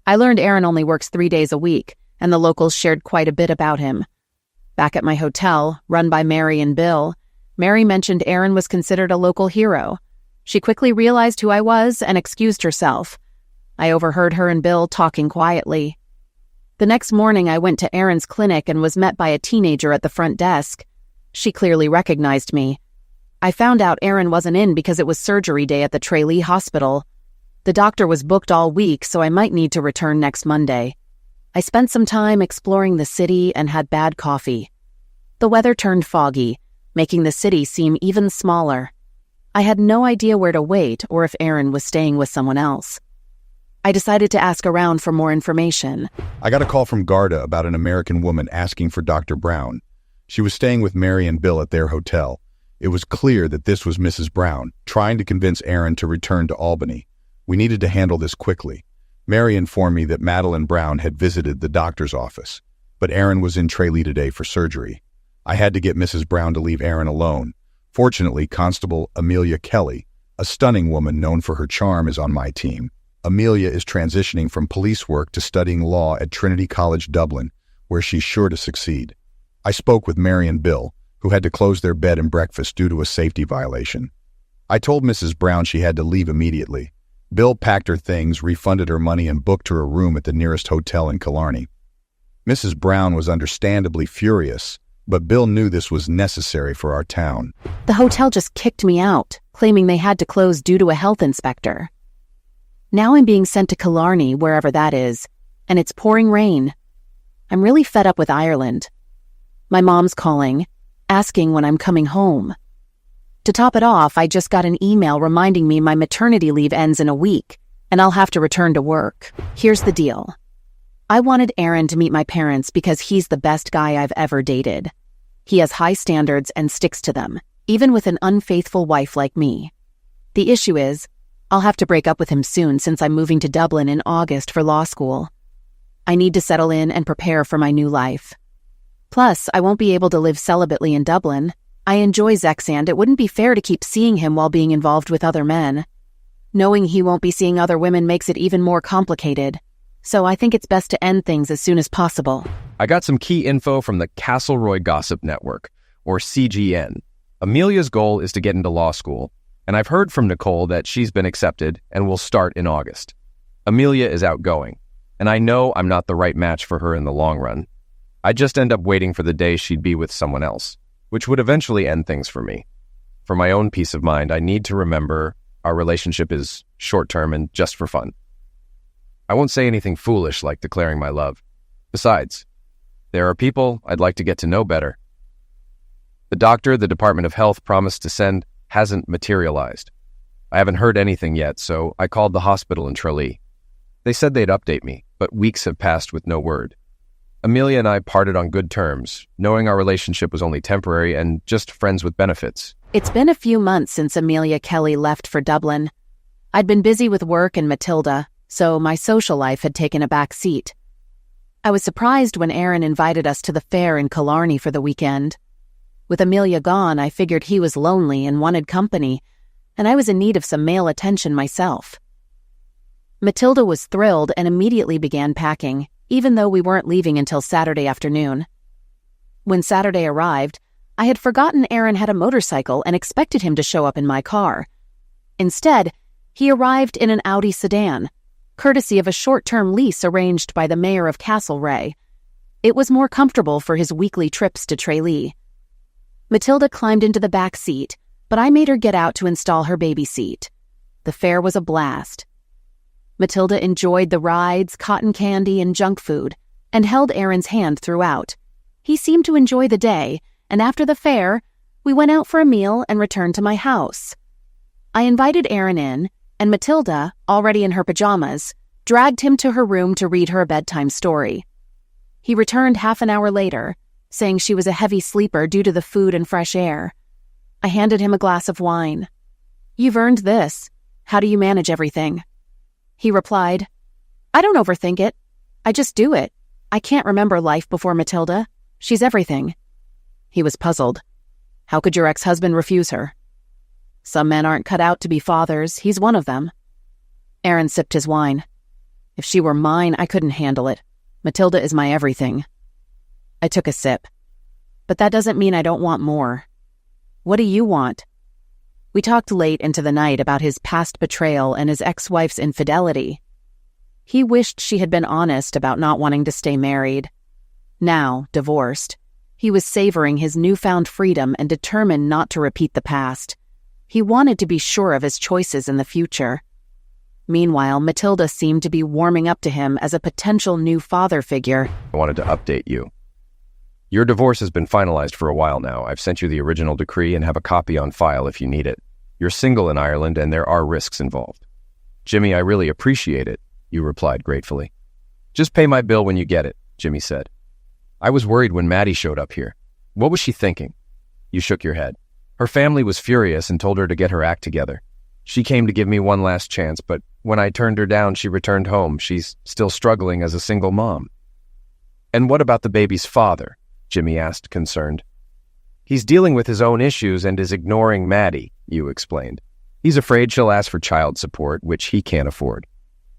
I learned Aaron only works 3 days a week, and the locals shared quite a bit about him. Back at my hotel, run by Mary and Bill, Mary mentioned Aaron was considered a local hero. She quickly realized who I was and excused herself. I overheard her and Bill talking quietly. The next morning, I went to Aaron's clinic and was met by a teenager at the front desk. She clearly recognized me. I found out Aaron wasn't in because it was surgery day at the Tralee Hospital. The doctor was booked all week, so I might need to return next Monday. I spent some time exploring the city and had bad coffee. The weather turned foggy, making the city seem even smaller. I had no idea where to wait or if Aaron was staying with someone else. I decided to ask around for more information. I got a call from Garda about an American woman asking for Dr. Brown. She was staying with Mary and Bill at their hotel. It was clear that this was Mrs. Brown, trying to convince Aaron to return to Albany. We needed to handle this quickly. Mary informed me that Madeline Brown had visited the doctor's office, but Aaron was in Tralee today for surgery. I had to get Mrs. Brown to leave Aaron alone. Fortunately, Constable Amelia Kelly, a stunning woman known for her charm, is on my team. Amelia is transitioning from police work to studying law at Trinity College, Dublin, where she's sure to succeed. I spoke with Mary and Bill, who had to close their bed and breakfast due to a safety violation. I told Mrs. Brown she had to leave immediately. Bill packed her things, refunded her money, and booked her a room at the nearest hotel in Killarney. Mrs. Brown was understandably furious, but Bill knew this was necessary for our town. The hotel just kicked me out, claiming they had to close due to a health inspector. Now I'm being sent to Killarney, wherever that is, and it's pouring rain. I'm really fed up with Ireland. My mom's calling, asking when I'm coming home. To top it off, I just got an email reminding me my maternity leave ends in a week, and I'll have to return to work. Here's the deal. I wanted Aaron to meet my parents because he's the best guy I've ever dated. He has high standards and sticks to them, even with an unfaithful wife like me. The issue is, I'll have to break up with him soon since I'm moving to Dublin in August for law school. I need to settle in and prepare for my new life. Plus, I won't be able to live celibately in Dublin. I enjoy Zex and it wouldn't be fair to keep seeing him while being involved with other men. Knowing he won't be seeing other women makes it even more complicated. So I think it's best to end things as soon as possible. I got some key info from the Castleroy Gossip Network, or CGN. Amelia's goal is to get into law school, and I've heard from Nicole that she's been accepted and will start in August. Amelia is outgoing, and I know I'm not the right match for her in the long run. I just end up waiting for the day she'd be with someone else, which would eventually end things for me. For my own peace of mind, I need to remember our relationship is short-term and just for fun. I won't say anything foolish like declaring my love. Besides, there are people I'd like to get to know better. The doctor the Department of Health promised to send hasn't materialized. I haven't heard anything yet, so I called the hospital in Tralee. They said they'd update me, but weeks have passed with no word. Amelia and I parted on good terms, knowing our relationship was only temporary and just friends with benefits. It's been a few months since Amelia Kelly left for Dublin. I'd been busy with work and Matilda, so my social life had taken a back seat. I was surprised when Aaron invited us to the fair in Killarney for the weekend. With Amelia gone, I figured he was lonely and wanted company, and I was in need of some male attention myself. Matilda was thrilled and immediately began packing, even though we weren't leaving until Saturday afternoon. When Saturday arrived, I had forgotten Aaron had a motorcycle and expected him to show up in my car. Instead, he arrived in an Audi sedan, courtesy of a short-term lease arranged by the mayor of Castlereagh. It was more comfortable for his weekly trips to Tralee. Matilda climbed into the back seat, but I made her get out to install her baby seat. The fare was a blast. Matilda enjoyed the rides, cotton candy, and junk food, and held Aaron's hand throughout. He seemed to enjoy the day, and after the fair, we went out for a meal and returned to my house. I invited Aaron in, and Matilda, already in her pajamas, dragged him to her room to read her a bedtime story. He returned half an hour later, saying she was a heavy sleeper due to the food and fresh air. I handed him a glass of wine. "You've earned this. How do you manage everything?" He replied, "I don't overthink it. I just do it. I can't remember life before Matilda. She's everything." He was puzzled. "How could your ex-husband refuse her?" "Some men aren't cut out to be fathers. He's one of them." Aaron sipped his wine. "If she were mine, I couldn't handle it. Matilda is my everything." I took a sip. "But that doesn't mean I don't want more." "What do you want?" We talked late into the night about his past betrayal and his ex-wife's infidelity. He wished she had been honest about not wanting to stay married. Now, divorced, he was savoring his newfound freedom and determined not to repeat the past. He wanted to be sure of his choices in the future. Meanwhile, Matilda seemed to be warming up to him as a potential new father figure. I wanted to update you. Your divorce has been finalized for a while now. I've sent you the original decree and have a copy on file if you need it. You're single in Ireland and there are risks involved. Jimmy, I really appreciate it, you replied gratefully. Just pay my bill when you get it, Jimmy said. I was worried when Maddie showed up here. What was she thinking? You shook your head. Her family was furious and told her to get her act together. She came to give me one last chance, but when I turned her down, she returned home. She's still struggling as a single mom. And what about the baby's father? Jimmy asked, concerned. He's dealing with his own issues and is ignoring Maddie, you explained. He's afraid she'll ask for child support, which he can't afford.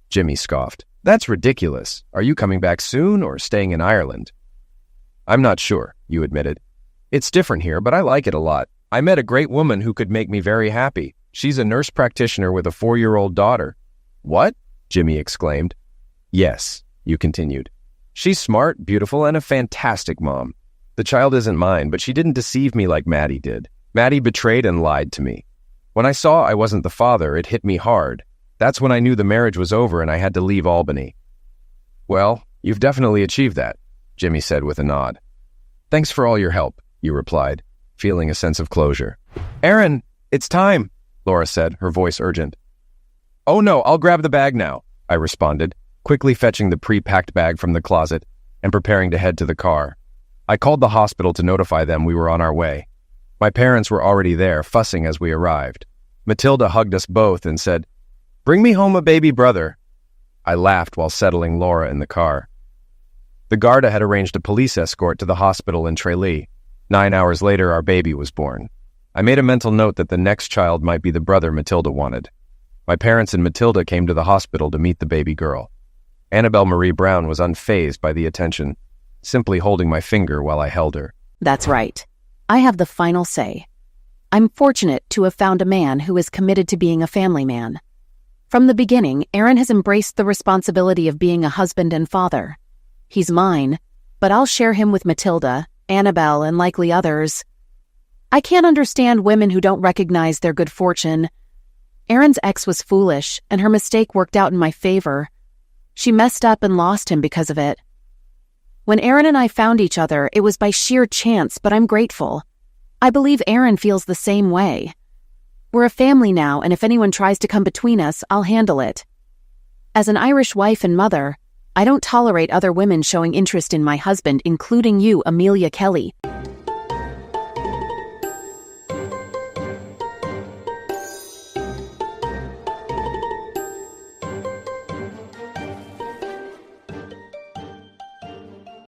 Jimmy scoffed. That's ridiculous. Are you coming back soon or staying in Ireland? I'm not sure, you admitted. It's different here, but I like it a lot. I met a great woman who could make me very happy. She's a nurse practitioner with a 4-year-old daughter. What? Jimmy exclaimed. Yes, you continued. She's smart, beautiful, and a fantastic mom. The child isn't mine, but she didn't deceive me like Maddie did. Maddie betrayed and lied to me. When I saw I wasn't the father, it hit me hard. That's when I knew the marriage was over and I had to leave Albany. Well, you've definitely achieved that, Jimmy said with a nod. Thanks for all your help, you replied, feeling a sense of closure. Aaron, it's time, Laura said, her voice urgent. Oh no, I'll grab the bag now, I responded, quickly fetching the pre-packed bag from the closet and preparing to head to the car. I called the hospital to notify them we were on our way. My parents were already there, fussing as we arrived. Matilda hugged us both and said, Bring me home a baby brother. I laughed while settling Laura in the car. The Garda had arranged a police escort to the hospital in Tralee. 9 hours later, our baby was born. I made a mental note that the next child might be the brother Matilda wanted. My parents and Matilda came to the hospital to meet the baby girl. Annabelle Marie Brown was unfazed by the attention, simply holding my finger while I held her. That's right. I have the final say. I'm fortunate to have found a man who is committed to being a family man. From the beginning, Aaron has embraced the responsibility of being a husband and father. He's mine, but I'll share him with Matilda, Annabelle, and likely others. I can't understand women who don't recognize their good fortune. Aaron's ex was foolish, and her mistake worked out in my favor. She messed up and lost him because of it. When Aaron and I found each other, it was by sheer chance, but I'm grateful. I believe Aaron feels the same way. We're a family now, and if anyone tries to come between us, I'll handle it. As an Irish wife and mother, I don't tolerate other women showing interest in my husband, including you, Amelia Kelly.